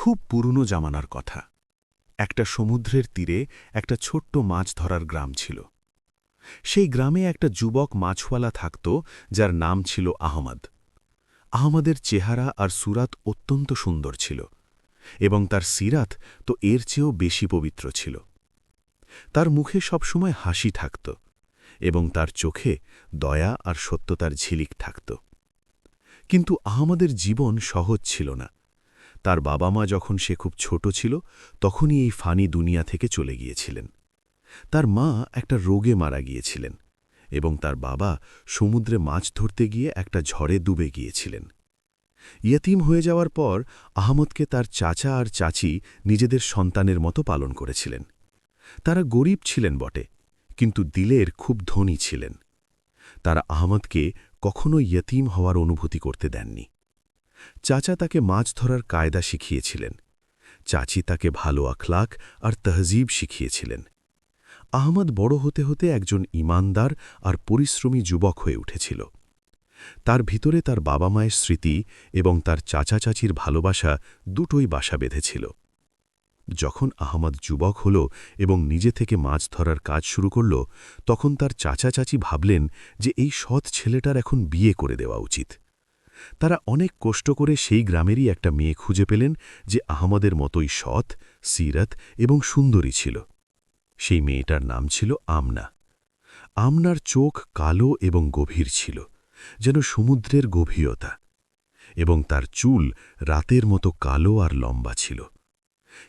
খুব পুরনো জামানার কথা। একটা সমুদ্রের তীরে একটা ছোট্ট মাছ ধরার গ্রাম ছিল। সেই গ্রামে একটা যুবক মাছওয়ালা থাকত, যার নাম ছিল আহমদ। আহমদের চেহারা আর সুরাত অত্যন্ত সুন্দর ছিল, এবং তার সিরাত তো এর চেয়েও বেশি পবিত্র ছিল। তার মুখে সবসময় হাসি থাকত, এবং তার চোখে দয়া আর সত্যতার ঝিলিক থাকত। কিন্তু আহমদের জীবন সহজ ছিল না। তার বাবা মা যখন সে খুব ছোট ছিল, তখনই এই ফানি দুনিয়া থেকে চলে গিয়েছিলেন। তার মা একটা রোগে মারা গিয়েছিলেন, এবং তার বাবা সমুদ্রে মাছ ধরতে গিয়ে একটা ঝড়ে ডুবে গিয়েছিলেন। ইয়তীম হয়ে যাওয়ার পর আহমদকে তার চাচা আর চাচি নিজেদের সন্তানের মতো পালন করেছিলেন। তারা গরিব ছিলেন বটে, কিন্তু দিলের খুব ধনী ছিলেন। তারা আহমদকে কখনো ইয়তীম হওয়ার অনুভূতি করতে দেননি। চাচা তাকে মাছ ধরার কায়দা শিখিয়েছিলেন, চাচি তাকে ভালো আখলাক আর তহজিব শিখিয়েছিলেন। আহমদ বড় হতে হতে একজন ইমানদার আর পরিশ্রমী যুবক হয়ে উঠেছিল। তার ভিতরে তার বাবা মায়ের স্মৃতি এবং তার চাচা চাচির ভালোবাসা দুটোই বাসা বেঁধেছিল। যখন আহমদ যুবক হল এবং নিজে থেকে মাছ ধরার কাজ শুরু করল, তখন তার চাচা চাচি ভাবলেন যে এই সৎ ছেলেটার এখন বিয়ে করে দেওয়া উচিত। তারা অনেক কষ্ট করে সেই গ্রামেরই একটা মেয়ে খুঁজে পেলেন, যে আহমদের মতোই সৎ, সিরত এবং সুন্দরী ছিল। সেই মেয়েটার নাম ছিল আমনা। আমনার চোখ কালো এবং গভীর ছিল, যেন সমুদ্রের গভীরতা, এবং তার চুল রাতের মতো কালো আর লম্বা ছিল।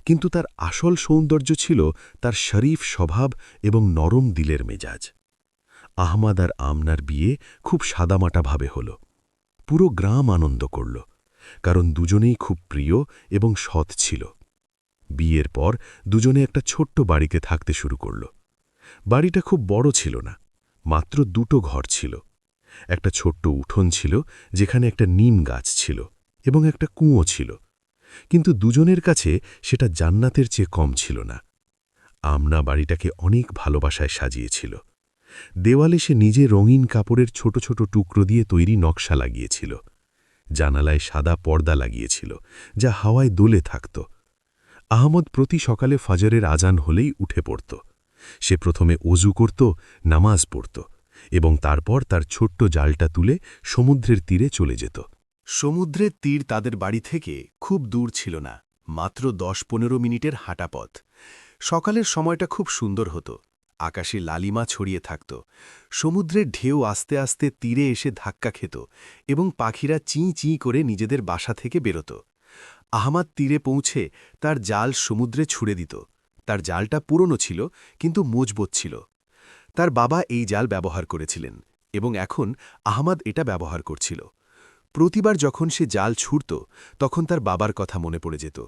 কিন্তু তার আসল সৌন্দর্য ছিল তার শরীফ স্বভাব এবং নরম দিলের মেজাজ। আহমদ আর আমনার বিয়ে খুব সাদামাটাভাবে হল। পুরো গ্রাম আনন্দ করল, কারণ দুজনেই খুব প্রিয় এবং সৎ ছিল। বিয়ের পর দুজনে একটা ছোট্ট বাড়িতে থাকতে শুরু করল। বাড়িটা খুব বড় ছিল না, মাত্র দুটো ঘর ছিল। একটা ছোট্ট উঠোন ছিল, যেখানে একটা নিম গাছ ছিল, এবং একটা কুঁয়ো ছিল। কিন্তু দুজনের কাছে সেটা জান্নাতের চেয়ে কম ছিল না। আমনা বাড়িটাকে অনেক ভালোবাসায় সাজিয়েছিল। দেওয়ালে সে নিজে রঙিন কাপড়ের ছোট ছোট টুকরো দিয়ে তৈরি নকশা লাগিয়েছিল। জানালায় সাদা পর্দা লাগিয়েছিল, যা হাওয়ায় দোলে থাকত। আহমদ প্রতি সকালে ফজরের আজান হলেই উঠে পড়ত। সে প্রথমে অজু করত, নামাজ পড়ত, এবং তারপর তার ছোট্ট জালটা তুলে সমুদ্রের তীরে চলে যেত। সমুদ্রের তীর তাদের বাড়ি থেকে খুব দূর ছিল না, মাত্র 10-15 মিনিটের হাঁটা পথ। সকালের সময়টা খুব সুন্দর হতো, আকাশে লালিমা ছড়িয়ে থাকত। সমুদ্রের ঢেউ আস্তে আস্তে তীরে এসে ধাক্কা খেত, এবং পাখিরা চিঁ চিঁ করে নিজেদের বাসা থেকে বেরোত। আহমদ তীরে পৌঁছে তার জাল সমুদ্রে ছুড়ে দিত। তার জালটা পুরনো ছিল, কিন্তু মজবুত ছিল। তার বাবা এই জাল ব্যবহার করেছিলেন, এবং এখন আহমদ এটা ব্যবহার করছিল। প্রতিবার যখন সে জাল ছুড়ত, তখন তার বাবার কথা মনে পড়ে যেত।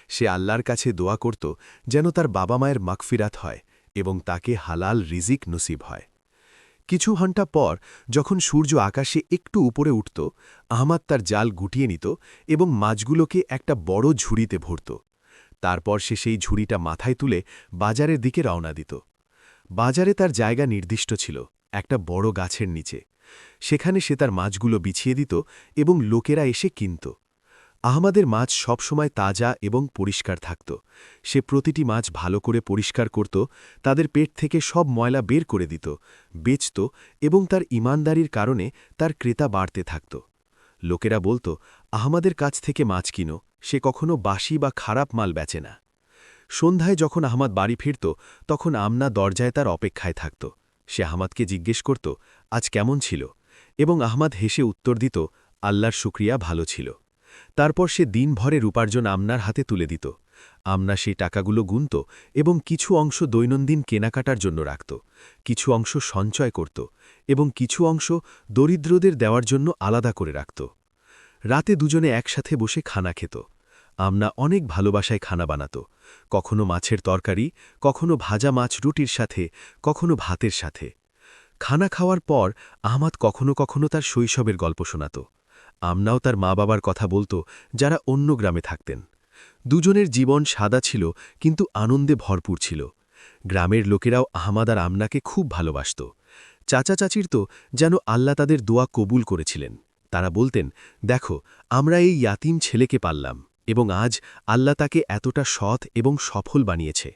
সে আল্লাহর কাছে দোয়া করত যেন তার বাবা মায়ের মাগফিরাত হয় এবং তাকে হালাল রিজিক নসিব হয়। কিছু ঘণ্টা পর যখন সূর্য আকাশে একটু উপরে উঠত, আহমদ তার জাল গুটিয়ে নিত এবং মাছগুলোকে একটা বড় ঝুড়িতে ভরত। তারপর সে সেই ঝুড়িটা মাথায় তুলে বাজারের দিকে রওনা দিত। বাজারে তার জায়গা নির্দিষ্ট ছিল, একটা বড় গাছের নিচে। সেখানে সে তার মাছগুলো বিছিয়ে দিত এবং লোকেরা এসে কিনত। আহমদের মাছ সবসময় তাজা এবং পরিষ্কার থাকত। সে প্রতিটি মাছ ভালো করে পরিষ্কার করত, তাদের পেট থেকে সব ময়লা বের করে দিত, বেচত, এবং তার ইমানদারির কারণে তার ক্রেতা বাড়তে থাকত। লোকেরা বলত, আহমদের কাছ থেকে মাছ কিনো, সে কখনো বাসি বা খারাপ মাল বেচে না। সন্ধ্যায় যখন আহমদ বাড়ি ফিরত, তখন আমনা দরজায় তার অপেক্ষায় থাকত। সে আহমদকে জিজ্ঞেস করত, আজ কেমন ছিল, এবং আহমদ হেসে উত্তর দিত, আল্লাহর শুক্রিয়া, ভালো ছিল। তারপর সে দিনভরের উপার্জন আমনার হাতে তুলে দিত। আমনা সেই টাকাগুলো গুনত এবং কিছু অংশ দৈনন্দিন কেনাকাটার জন্য রাখত, কিছু অংশ সঞ্চয় করত, এবং কিছু অংশ দরিদ্রদের দেওয়ার জন্য আলাদা করে রাখত। রাতে দুজনে একসাথে বসে খানা খেত। আমনা অনেক ভালোবাসায় খানা বানাত, কখনো মাছের তরকারি, কখনো ভাজা মাছ রুটির সাথে, কখনো ভাতের সাথে। খানা খাওয়ার পর আহমদ কখনো কখনো তার শৈশবের গল্প শোনাত। আমনাও তার মা বাবার কথা বলত, যারা অন্য গ্রামে থাকতেন। দুজনের জীবন সাদা ছিল, কিন্তু আনন্দে ভরপুর ছিল। গ্রামের লোকেরাও আহমদ আর আমনাকে খুব ভালোবাসত। চাচা চাচির তো যেন আল্লাহ তাদের দোয়া কবুল করেছিলেন। তারা বলতেন, দেখো, আমরা এই ইয়াতিম ছেলেকে পাললাম, এবং আজ আল্লাহ তাকে এতটা সৎ এবং সফল বানিয়েছে।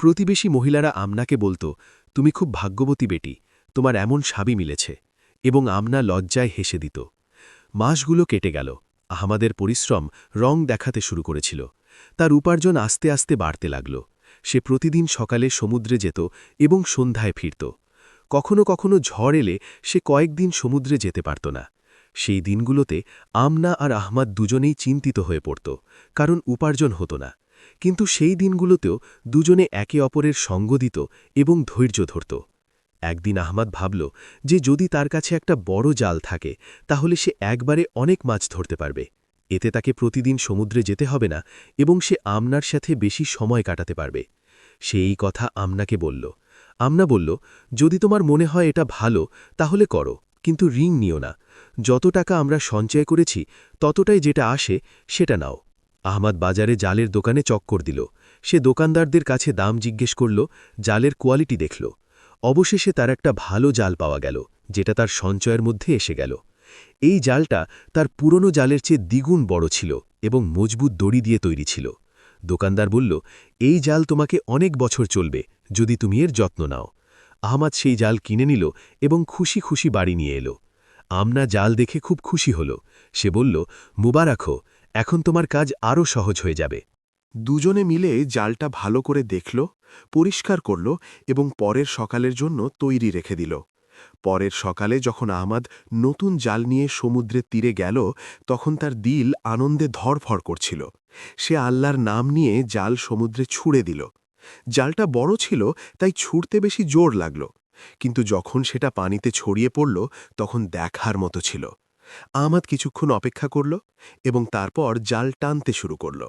প্রতিবেশী মহিলারা আমনাকে বলতো, তুমি খুব ভাগ্যবতী বেটি, তোমার এমন স্বামী মিলেছে, এবং আমনা লজ্জায় হেসে দিত। মাসগুলো কেটে গেল। আহমাদের পরিশ্রম রং দেখাতে শুরু করেছিল। তার উপার্জন আস্তে আস্তে বাড়তে লাগল। সে প্রতিদিন সকালে সমুদ্রে যেত এবং সন্ধ্যায় ফিরত। কখনো কখনো ঝড় এলে সে কয়েকদিন সমুদ্রে যেতে পারত না। সেই দিনগুলোতে আমনা আর আহমাদ দুজনেই চিন্তিত হয়ে পড়ত, কারণ উপার্জন হতো না। কিন্তু সেই দিনগুলোতেও দুজনে একে অপরের সঙ্গ দিত এবং ধৈর্য ধরত। একদিন আহমাদ ভাবল যে যদি তার কাছে একটা বড় জাল থাকে তাহলে সে একবারে অনেক মাছ ধরতে পারবে। এতে তাকে প্রতিদিন সমুদ্রে যেতে হবে না এবং সে আমনার সাথে বেশি সময় কাটাতে পারবে। সে এই কথা আমনাকে বলল। আমনা বলল, যদি তোমার মনে হয় এটা ভালো তাহলে করো, কিন্তু ঋণ নিও না। যত টাকা আমরা সঞ্চয় করেছি ততটাই যেটা আসে সেটা নাও। আহমাদ বাজারে জালের দোকানে চক্কর দিল। সে দোকানদারদের কাছে দাম জিজ্ঞেস করল, জালের কোয়ালিটি দেখল। অবশেষে তার একটা ভালো জাল পাওয়া গেল, যেটা তার সঞ্চয়ের মধ্যে এসে গেল। এই জালটা তার পুরনো জালের চেয়ে দ্বিগুণ বড় ছিল এবং মজবুত দড়ি দিয়ে তৈরি ছিল। দোকানদার বলল, এই জাল তোমাকে অনেক বছর চলবে যদি তুমি এর যত্ন নাও। আহমাদ সেই জাল কিনে নিল এবং খুশি খুশি বাড়ি নিয়ে এলো। আমনা জাল দেখে খুব খুশি হল। সে বলল, মুবারক হো, এখন তোমার কাজ আরও সহজ হয়ে যাবে। দুজনে মিলে জালটা ভালো করে দেখল, পরিষ্কার করল এবং পরের সকালের জন্য তৈরি রেখে দিল। পরের সকালে যখন আহমাদ নতুন জাল নিয়ে সমুদ্রের তীরে গেল, তখন তার দিল আনন্দে ধড়ফড় করছিল। সে আল্লাহর নাম নিয়ে জাল সমুদ্রে ছুঁড়ে দিল। জালটা বড় ছিল, তাই ছুঁড়তে বেশি জোর লাগল, কিন্তু যখন সেটা পানিতে ছড়িয়ে পড়ল তখন দেখার মতো ছিল। আহমাদ কিছুক্ষণ অপেক্ষা করল এবং তারপর জাল টানতে শুরু করল।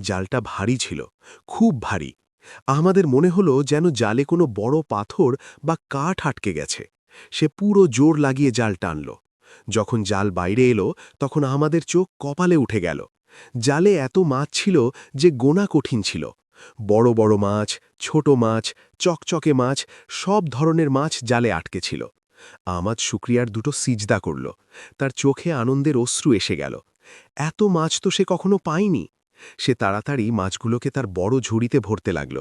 জালটা ভারী ছিল, খুব ভারী। আহমাদের মনে হলো যেন জালে কোনো বড় পাথর বা কাঠ আটকে গেছে। সে পুরো জোর লাগিয়ে জাল টানল। যখন জাল বাইরে এলো তখন আহমাদের চোখ কপালে উঠে গেল। জালে এত মাছ ছিল যে গোনা কঠিন ছিল। বড় বড় মাছ, ছোট মাছ, চকচকে মাছ, সব ধরনের মাছ জালে আটকে ছিল। আহমাদ শুকরিয়ার দুটো সিজদা করল। তার চোখে আনন্দের অশ্রু এসে গেল। এত মাছ তো সে কখনো পায়নি। সে তাড়াতাড়ি মাছগুলোকে তার বড় ঝুড়িতে ভরতে লাগল।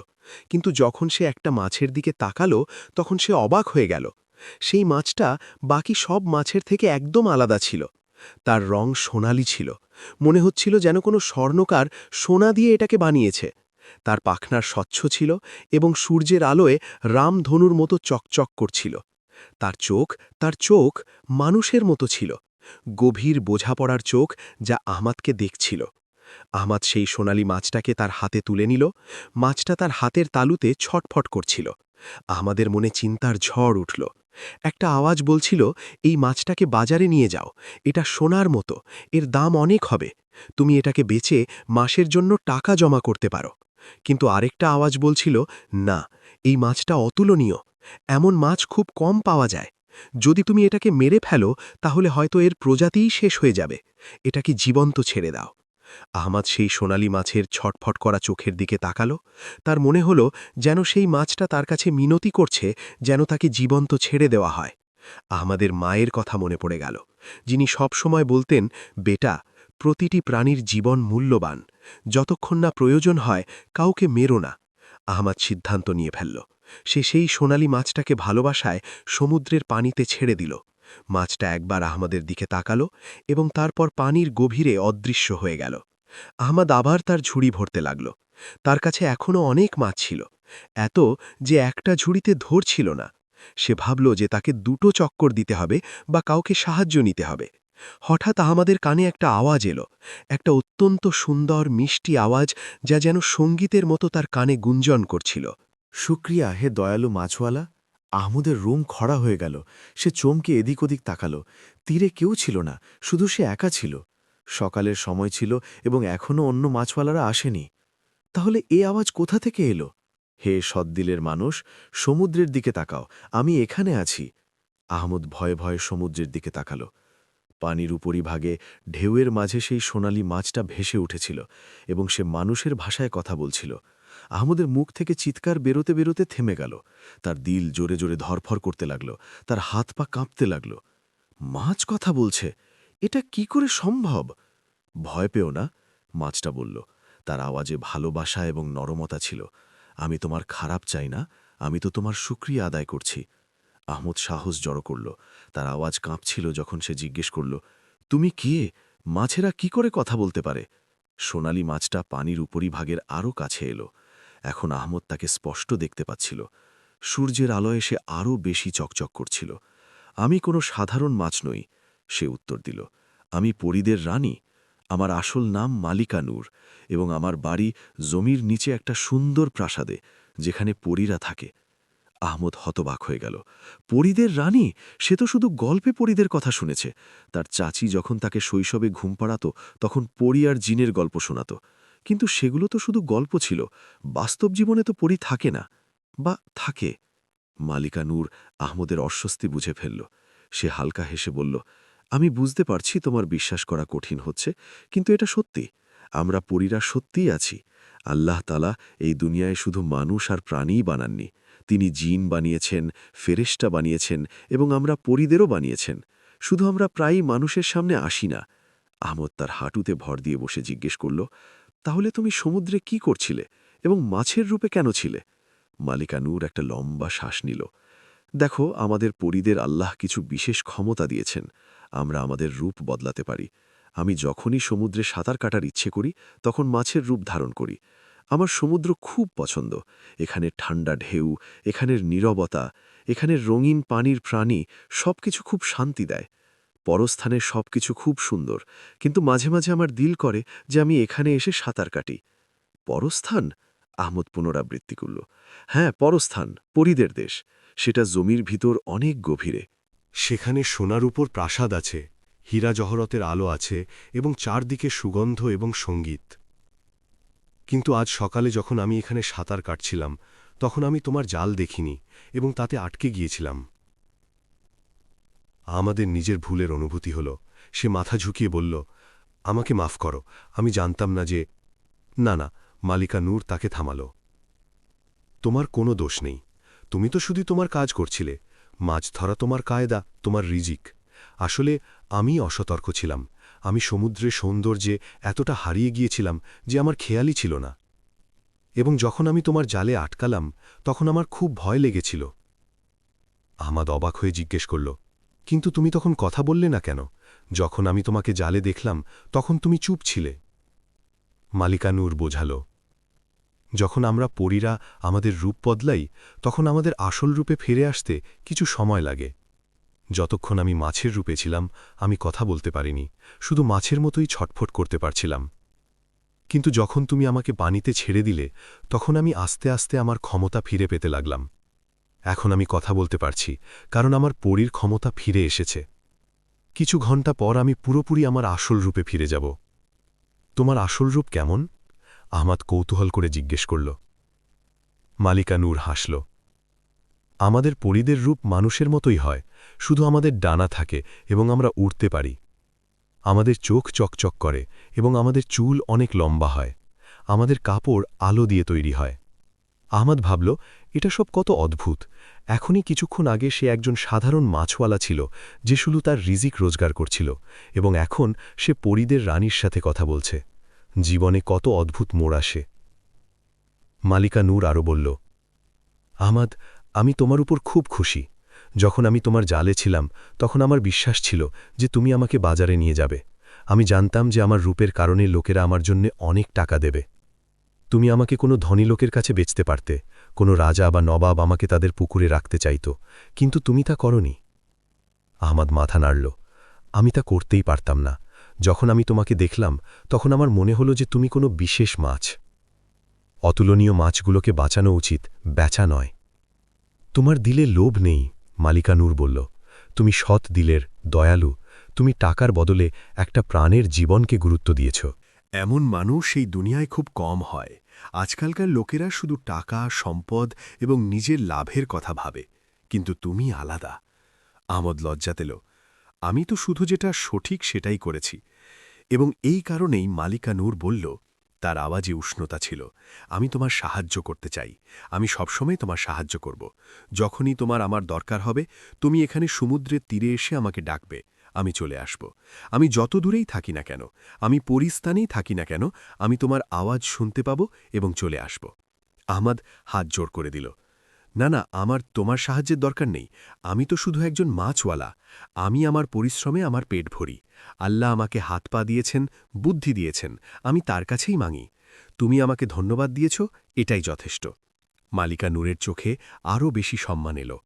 কিন্তু যখন সে একটা মাছের দিকে তাকালো তখন সে অবাক হয়ে গেল। সেই মাছটা বাকি সব মাছের থেকে একদম আলাদা ছিল। তার রং সোনালি ছিল। মনে হচ্ছিল যেন কোনো স্বর্ণকার সোনা দিয়ে এটাকে বানিয়েছে। তার পাখনার স্বচ্ছ ছিল এবং সূর্যের আলোয় রামধনুর মতো চকচক করছিল। তার চোখ মানুষের মতো ছিল, গভীর বোঝাপড়ার চোখ যা আহমাদকে দেখছিল। আহমাদ সেই সোনালি মাছটাকে তার হাতে তুলে নিল। মাছটা তার হাতের তালুতে ছটফট করছিল। আহমাদের মনে চিন্তার ঝড় উঠল। একটা আওয়াজ বলছিল, এই মাছটাকে বাজারে নিয়ে যাও, এটা সোনার মতো, এর দাম অনেক হবে, তুমি এটাকে বেচে মাসের জন্য টাকা জমা করতে পারো। কিন্তু আরেকটা আওয়াজ বলছিল, না, এই মাছটা অতুলনীয়, এমন মাছ খুব কম পাওয়া যায়। যদি তুমি এটাকে মেরে ফেলো তাহলে হয়তো এর প্রজাতিই শেষ হয়ে যাবে, এটাকে জীবন্ত ছেড়ে দাও। আহমাদ সেই সোনালি মাছের ছটফট করা চোখের দিকে তাকালো। তার মনে হলো যেন সেই মাছটা তার কাছে মিনতি করছে, যেন তাকে জীবন্ত ছেড়ে দেওয়া হয়। আহমাদের মায়ের কথা মনে পড়ে গেল, যিনি সব সময় বলতেন, বেটা, প্রতিটি প্রাণীর জীবন মূল্যবান, যতক্ষণ না প্রয়োজন হয় কাউকে মেরো না। আহমাদ সিদ্ধান্ত নিয়ে ফেলল। সে সেই সোনালি মাছটাকে ভালোবাসায় সমুদ্রের পানিতে ছেড়ে দিল। মাছটা একবার আহমাদের দিকে তাকালো এবং তারপর পানির গভীরে অদৃশ্য হয়ে গেল। আহমাদ আবার তার ঝুড়ি ভরতে লাগল। তার কাছে এখনও অনেক মাছ ছিল, এত যে একটা ঝুড়িতে ধরছিল না। সে ভাবল যে তাকে দুটো চক্কর দিতে হবে বা কাউকে সাহায্য নিতে হবে। হঠাৎ আহমাদের কানে একটা আওয়াজ এলো, একটা অত্যন্ত সুন্দর মিষ্টি আওয়াজ যা যেন সঙ্গীতের মতো তার কানে গুঞ্জন করছিল। শুক্রিয়া, হে দয়ালু মাছওয়ালা। আহমদের রুম খরা হয়ে গেল। সে চমকে এদিক ওদিক তাকালো। তীরে কেউ ছিল না, শুধু সে একা ছিল। সকালের সময় ছিল এবং এখনও অন্য মাছওয়ালারা আসেনি। তাহলে এ আওয়াজ কোথা থেকে এলো? হে সদ্দিলের মানুষ, সমুদ্রের দিকে তাকাও, আমি এখানে আছি। আহমদ ভয়ে ভয়ে সমুদ্রের দিকে তাকালো। পানির উপরিভাগে ঢেউয়ের মাঝে সেই সোনালি মাছটা ভেসে উঠেছিল এবং সে মানুষের ভাষায় কথা বলছিল। আহমদের মুখ থেকে চিৎকার বেরোতে বেরোতে থেমে গেল। তার দিল জোরে জোরে ধরফর করতে লাগল, তার হাত পা কাঁপতে লাগল। মাছ কথা বলছে, এটা কি করে সম্ভব? ভয় পেও না, মাছটা বলল। তার আওয়াজে ভালোবাসা এবং নরমতা ছিল। আমি তোমার খারাপ চাই না, আমি তো তোমার শুকরিয়া আদায় করছি। আহমদ সাহস জড়ো করল। তার আওয়াজ কাঁপছিল যখন সে জিজ্ঞেস করল, তুমি কে? মাছেরা কি করে কথা বলতে পারে? সোনালি মাছটা পানির উপরিভাগের আরও কাছে এলো। এখন আহমদ তাকে স্পষ্ট দেখতে পাচ্ছিল। সূর্যের আলোয় সে আরও বেশি চকচক করছিল। আমি কোনো সাধারণ মাছ নই, সে উত্তর দিল। আমি পরীদের রানী। আমার আসল নাম মালিকা নূর, এবং আমার বাড়ি জমির নিচে একটা সুন্দর প্রাসাদে, যেখানে পরীরা থাকে। আহমদ হতবাক হয়ে গেল। পরীদের রানী? সে তো শুধু গল্পে পরীদের কথা শুনেছে। তার চাচি যখন তাকে শৈশবে ঘুম পাড়াত, তখন পরী আর জিনের গল্প শোনাত। কিন্তু সেগুলো তো শুধু গল্প ছিল। বাস্তব জীবনে তো পরী থাকে না, বা থাকে। মালিকা নূর আহমদের অস্বস্তি বুঝে ফেলল। সে হালকা হেসে বলল, আমি বুঝতে পারছি তোমার বিশ্বাস করা কঠিন হচ্ছে, কিন্তু এটা সত্যি। আমরা পরীরা সত্যিই আছি। আল্লাহ তাআলা এই দুনিয়ায় শুধু মানুষ আর প্রাণীই বানাননি, তিনি জিন বানিয়েছেন, ফেরেশতা বানিয়েছেন, এবং আমরা পরীদেরও বানিয়েছেন। শুধু আমরা প্রায়ই মানুষের সামনে আসি না। আহমদ তার হাঁটুতে ভর দিয়ে বসে জিজ্ঞেস করল, তাহলে তুমি সমুদ্রে কি করছিলে এবং মাছের রূপে কেন ছিলে? মালিকা নূর একটা লম্বা শ্বাস নিল। দেখো, আমাদের পরীদের আল্লাহ কিছু বিশেষ ক্ষমতা দিয়েছেন। আমরা আমাদের রূপ বদলাতে পারি। আমি যখনই সমুদ্রে সাঁতার কাটার ইচ্ছে করি, তখন মাছের রূপ ধারণ করি। আমার সমুদ্র খুব পছন্দ। এখানের ঠান্ডা ঢেউ, এখানের নীরবতা, এখানের রঙিন পানির প্রাণী, সবকিছু খুব শান্তি দেয়। পরস্থানের সবকিছু খুব সুন্দর, কিন্তু মাঝে মাঝে আমার দিল করে যে আমি এখানে এসে সাঁতার কাটি। পরস্থান? আহমদ পুনরাবৃত্তি করল। হ্যাঁ, পরস্থান, পরীদের দেশ। সেটা জমির ভিতর অনেক গভীরে। সেখানে সোনার উপর প্রাসাদ আছে, হীরা জহরতের আলো আছে, এবং চারদিকে সুগন্ধ এবং সঙ্গীত। কিন্তু আজ সকালে যখন আমি এখানে সাঁতার কাটছিলাম, তখন আমি তোমার জাল দেখিনি এবং তাতে আটকে গিয়েছিলাম। আমাদের নিজের ভুলের অনুভূতি হল। সে মাথা ঝুঁকিয়ে বলল, আমাকে মাফ করো, আমি জানতাম না যে... না না, মালিকা নূর তাকে থামাল। তোমার কোনো দোষ নেই। তুমি তো শুধু তোমার কাজ করছিলে। মাছ ধরা তোমার কায়দা, তোমার রিজিক। আসলে আমি অসতর্ক ছিলাম। আমি সমুদ্রের সৌন্দর্যে এতটা হারিয়ে গিয়েছিলাম যে আমার খেয়ালই ছিল না। এবং যখন আমি তোমার জালে আটকালাম, তখন আমার খুব ভয় লেগেছিল। আহমদ অবাক হয়ে জিজ্ঞেস করল, কিন্তু তুমি তখন কথা বললে না কেন? যখন আমি তোমাকে জালে দেখলাম, তখন তুমি চুপ ছিলে। মালিকা নূর বোঝাল, যখন আমরা পরীরা আমাদের রূপ বদলাই, তখন আমাদের আসল রূপে ফিরে আসতে কিছু সময় লাগে। যতক্ষণ আমি মাছের রূপে ছিলাম, আমি কথা বলতে পারিনি, শুধু মাছের মতোই ছটফট করতে পারছিলাম। কিন্তু যখন তুমি আমাকে পানিতে ছেড়ে দিলে, তখন আমি আস্তে আস্তে আমার ক্ষমতা ফিরে পেতে লাগলাম। এখন আমি কথা বলতে পারছি, কারণ আমার পরীর ক্ষমতা ফিরে এসেছে। কিছু ঘন্টা পর আমি পুরোপুরি আমার আসল রূপে ফিরে যাব। তোমার আসল রূপ কেমন? আহমদ কৌতূহল করে জিজ্ঞেস করল। মালিকা নূর হাসল। আমাদের পরীদের রূপ মানুষের মতোই হয়, শুধু আমাদের ডানা থাকে এবং আমরা উড়তে পারি। আমাদের চোখ চকচক করে এবং আমাদের চুল অনেক লম্বা হয়। আমাদের কাপড় আলো দিয়ে তৈরি হয়। আহমদ ভাবল, এটা সব কত অদ্ভুত। এখনই কিছুক্ষণ আগে সে একজন সাধারণ মাছওয়ালা ছিল, যে শুধু তার রিজিক রোজগার করছিল, এবং এখন সে পরীদের রানীর সাথে কথা বলছে। জীবনে কত অদ্ভুত মোড় আসে। মালিকা নূর আরও বলল, আহমদ, আমি তোমার উপর খুব খুশি। যখন আমি তোমার জালে ছিলাম, তখন আমার বিশ্বাস ছিল যে তুমি আমাকে বাজারে নিয়ে যাবে। আমি জানতাম যে আমার রূপের কারণে লোকেরা আমার জন্য অনেক টাকা দেবে। তুমি আমাকে কোনো ধনী লোকের কাছে বেচতে পারতে, কোনো রাজা বা নবাব আমাকে তাদের পুকুরে রাখতে চাইত, কিন্তু তুমি তা করনি। আহমদ মাথা নাড়ল। আমি তা করতেই পারতাম না। যখন আমি তোমাকে দেখলাম, তখন আমার মনে হলো যে তুমি কোনো বিশেষ মাছ। অতুলনীয় মাছগুলোকে বাঁচানো উচিত, বেচা নয়। তোমার দিলে লোভ নেই, মালিকা নূর বলল। তুমি সৎ দিলের, দয়ালু। তুমি টাকার বদলে একটা প্রাণের জীবনকে গুরুত্ব দিয়েছ। এমন মানুষ এই দুনিয়ায় খুব কম হয়। আজকালকার লোকেরা শুধু টাকা, সম্পদ এবং নিজের লাভের কথা ভাবে, কিন্তু তুমি আলাদা। আহমদ লজ্জা পেল। আমি তো শুধু যেটা সঠিক সেটাই করেছি। এবং এই কারণেই মালিকা নূর বলল, তার আওয়াজে উষ্ণতা ছিল, আমি তোমার সাহায্য করতে চাই। আমি সবসময় তোমার সাহায্য করব। যখনই তোমার আমার দরকার হবে, তুমি এখানে সমুদ্রের তীরে এসে আমাকে ডাকবে। আমি চলে আসব। আমি যত দূরেই থাকি না কেন, আমি পরিস্থানেই থাকি না কেন, আমি তোমার আওয়াজ শুনতে পাব এবং চলে আসব। আহমাদ হাত জোড় করে দিল। না না, আমার তোমার সাহায্যের দরকার নেই। আমি তো শুধু একজন মাছওয়ালা। আমি আমার পরিশ্রমে আমার পেট ভরি। আল্লাহ আমাকে হাত পা দিয়েছেন, বুদ্ধি দিয়েছেন, আমি তার কাছেই মাঙি। তুমি আমাকে ধন্যবাদ দিয়েছ, এটাই যথেষ্ট। মালিকা নূরের চোখে আরও বেশি সম্মান এলো।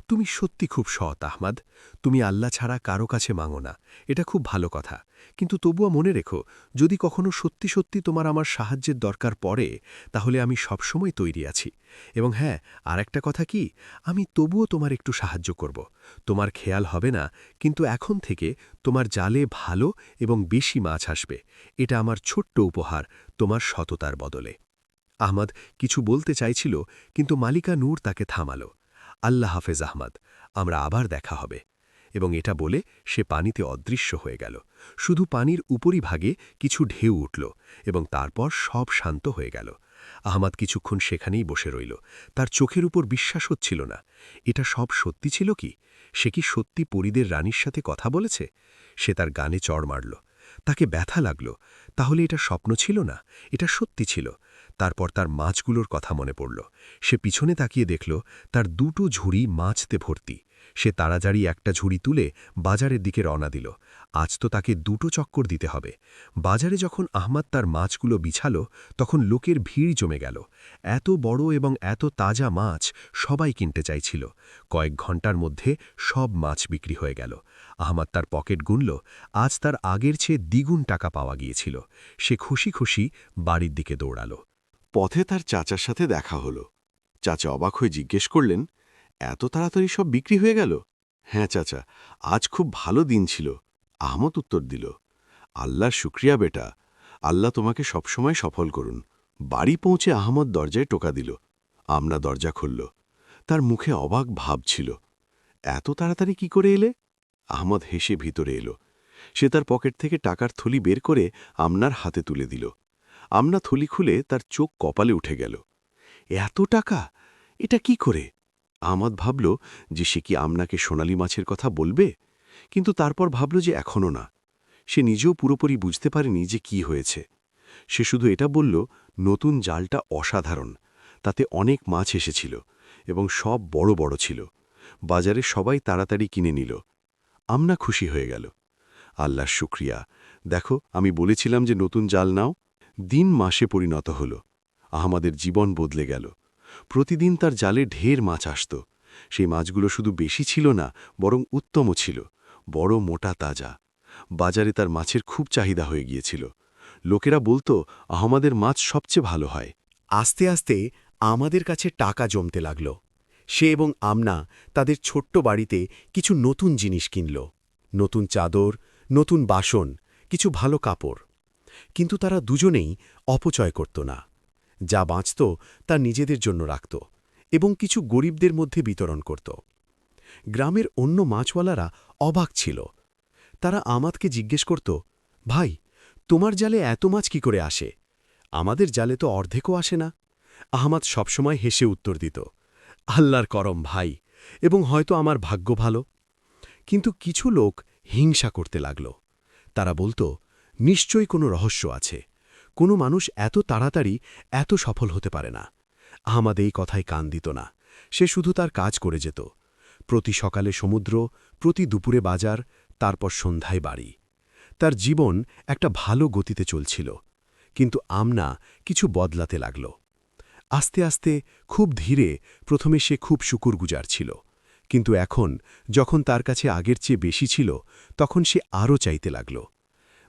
তুমি সত্যি খুব সৎ আহমাদ। তুমি আল্লাহ ছাড়া কারো কাছে মাঙো না, এটা খুব ভালো কথা। কিন্তু তবুও মনে রেখো, যদি কখনো সত্যি সত্যি তোমার আমার সাহায্যের দরকার পড়ে, তাহলে আমি সবসময় তৈরি আছি। এবং হ্যাঁ, আর একটা কথা কি, আমি তবুও তোমার একটু সাহায্য করব। তোমার খেয়াল হবে না, কিন্তু এখন থেকে তোমার জালে ভালো এবং বেশি মাছ আসবে। এটা আমার ছোট্ট উপহার তোমার সততার বদলে। আহমাদ কিছু বলতে চাইছিল, কিন্তু মালিকা নূর তাকে থামালো। আল্লাহ হাফেজ আহমাদ, আমরা আবার দেখা হবে। এবং এটা বলে সে পানিতে অদৃশ্য হয়ে গেল। শুধু পানির উপরিভাগে কিছু ঢেউ উঠল এবং তারপর সব শান্ত হয়ে গেল। আহমাদ কিছুক্ষণ সেখানেই বসে রইল। তার চোখের উপর বিশ্বাস হচ্ছিল না। এটা সব সত্যি ছিল কি? সে কি সত্যি পরীদের রানীর সাথে কথা বলেছে? সে তার গানে চড় মারল। তাকে ব্যথা লাগল। তাহলে এটা স্বপ্ন ছিল না, এটা সত্যি ছিল। তারপর তার মাছগুলোর কথা মনে পড়ল। সে পিছনে তাকিয়ে দেখল তার দুটো ঝুড়ি মাছতে ভর্তি। সে তাড়াতাড়ি একটা ঝুড়ি তুলে বাজারের দিকে রওনা দিল। আজ তো তাকে দুটো চক্কর দিতে হবে। বাজারে যখন আহমাদ তার মাছগুলো বিছাল, তখন লোকের ভিড় জমে গেল। এত বড় এবং এত তাজা মাছ সবাই কিনতে চাইছিল। কয়েক ঘন্টার মধ্যে সব মাছ বিক্রি হয়ে গেল। আহমাদ তার পকেট গুনল। আজ তার আগের চেয়ে দ্বিগুণ টাকা পাওয়া গিয়েছিল। সে খুশি খুশি বাড়ির দিকে দৌড়াল। পথে তার চাচার সাথে দেখা হলো। চাচা অবাক হয়ে জিজ্ঞেস করলেন, এত তাড়াতাড়ি সব বিক্রি হয়ে গেল? হ্যাঁ চাচা, আজ খুব ভালো দিন ছিল। আহমদ উত্তর দিল, আল্লাহর শুক্রিয়া বেটা, আল্লাহ তোমাকে সবসময় সফল করুন। বাড়ি পৌঁছে আহমদ দরজায় টোকা দিল। আমরা দরজা খুলল। তার মুখে অবাক ভাব ছিল। এত তাড়াতাড়ি কি করে এলে? আহমদ হেসে ভিতরে এলো। সে তার পকেট থেকে টাকার থলি বের করে আমনার হাতে তুলে দিল। আমনা থলি খুলে তার চোখ কপালে উঠে গেল। এত টাকা? এটা কি করে? আহমদ ভাবল যে সে কি আমনাকে সোনালি মাছের কথা বলবে, কিন্তু তারপর ভাবল যে এখনও না। সে নিজেও পুরোপুরি বুঝতে পারেনি যে কি হয়েছে। সে শুধু এটা বলল, নতুন জালটা অসাধারণ, তাতে অনেক মাছ এসেছিল এবং সব বড় বড় ছিল। বাজারে সবাই তাড়াতাড়ি কিনে নিল। আমনা খুশি হয়ে গেল। আল্লাহর শুক্রিয়া, দেখো আমি বলেছিলাম যে নতুন জাল নাও। দিন মাসে পরিণত হল। আহমাদের জীবন বদলে গেল। প্রতিদিন তার জালে ঢের মাছ আসত। সেই মাছগুলো শুধু বেশি ছিল না, বরং উত্তমও ছিল, বড় মোটা তাজা। বাজারে তার মাছের খুব চাহিদা হয়ে গিয়েছিল। লোকেরা বলতো আহমাদের মাছ সবচেয়ে ভালো হয়। আস্তে আস্তে আমাদের কাছে টাকা জমতে লাগল। সে এবং আমনা তাদের ছোট্ট বাড়িতে কিছু নতুন জিনিস কিনল। নতুন চাদর, নতুন বাসন, কিছু ভালো কাপড়। কিন্তু তারা দুজনেই অপচয় করত না। যা বাঁচত তা নিজেদের জন্য রাখত এবং কিছু গরিবদের মধ্যে বিতরণ করত। গ্রামের অন্য মাছওয়ালারা অবাক ছিল। তারা আমাদকে জিজ্ঞেস করত, ভাই, তোমার জালে এত মাছ কি করে আসে? আমাদের জালে তো অর্ধেকও আসে না। আহমাদ সবসময় হেসে উত্তর দিত, আল্লাহর করম ভাই, এবং হয়তো আমার ভাগ্য ভালো। কিন্তু কিছু লোক হিংসা করতে লাগল। তারা বলত, নিশ্চয়ই কোনো রহস্য আছে। কোনো মানুষ এত তাড়াতাড়ি এত সফল হতে পারে না। আহমাদ এই কথায় কান দিত না। সে শুধু তার কাজ করে যেত। প্রতি সকালে সমুদ্র, প্রতি দুপুরে বাজার, তারপর সন্ধ্যায় বাড়ি। তার জীবন একটা ভালো গতিতে চলছিল। কিন্তু আমনা কিছু বদলাতে লাগল। আস্তে আস্তে, খুব ধীরে, প্রথমে সে খুব শুকরগুজার ছিল। কিন্তু এখন, যখন তার কাছে আগের চেয়ে বেশি ছিল, তখন সে আরও চাইতে লাগল।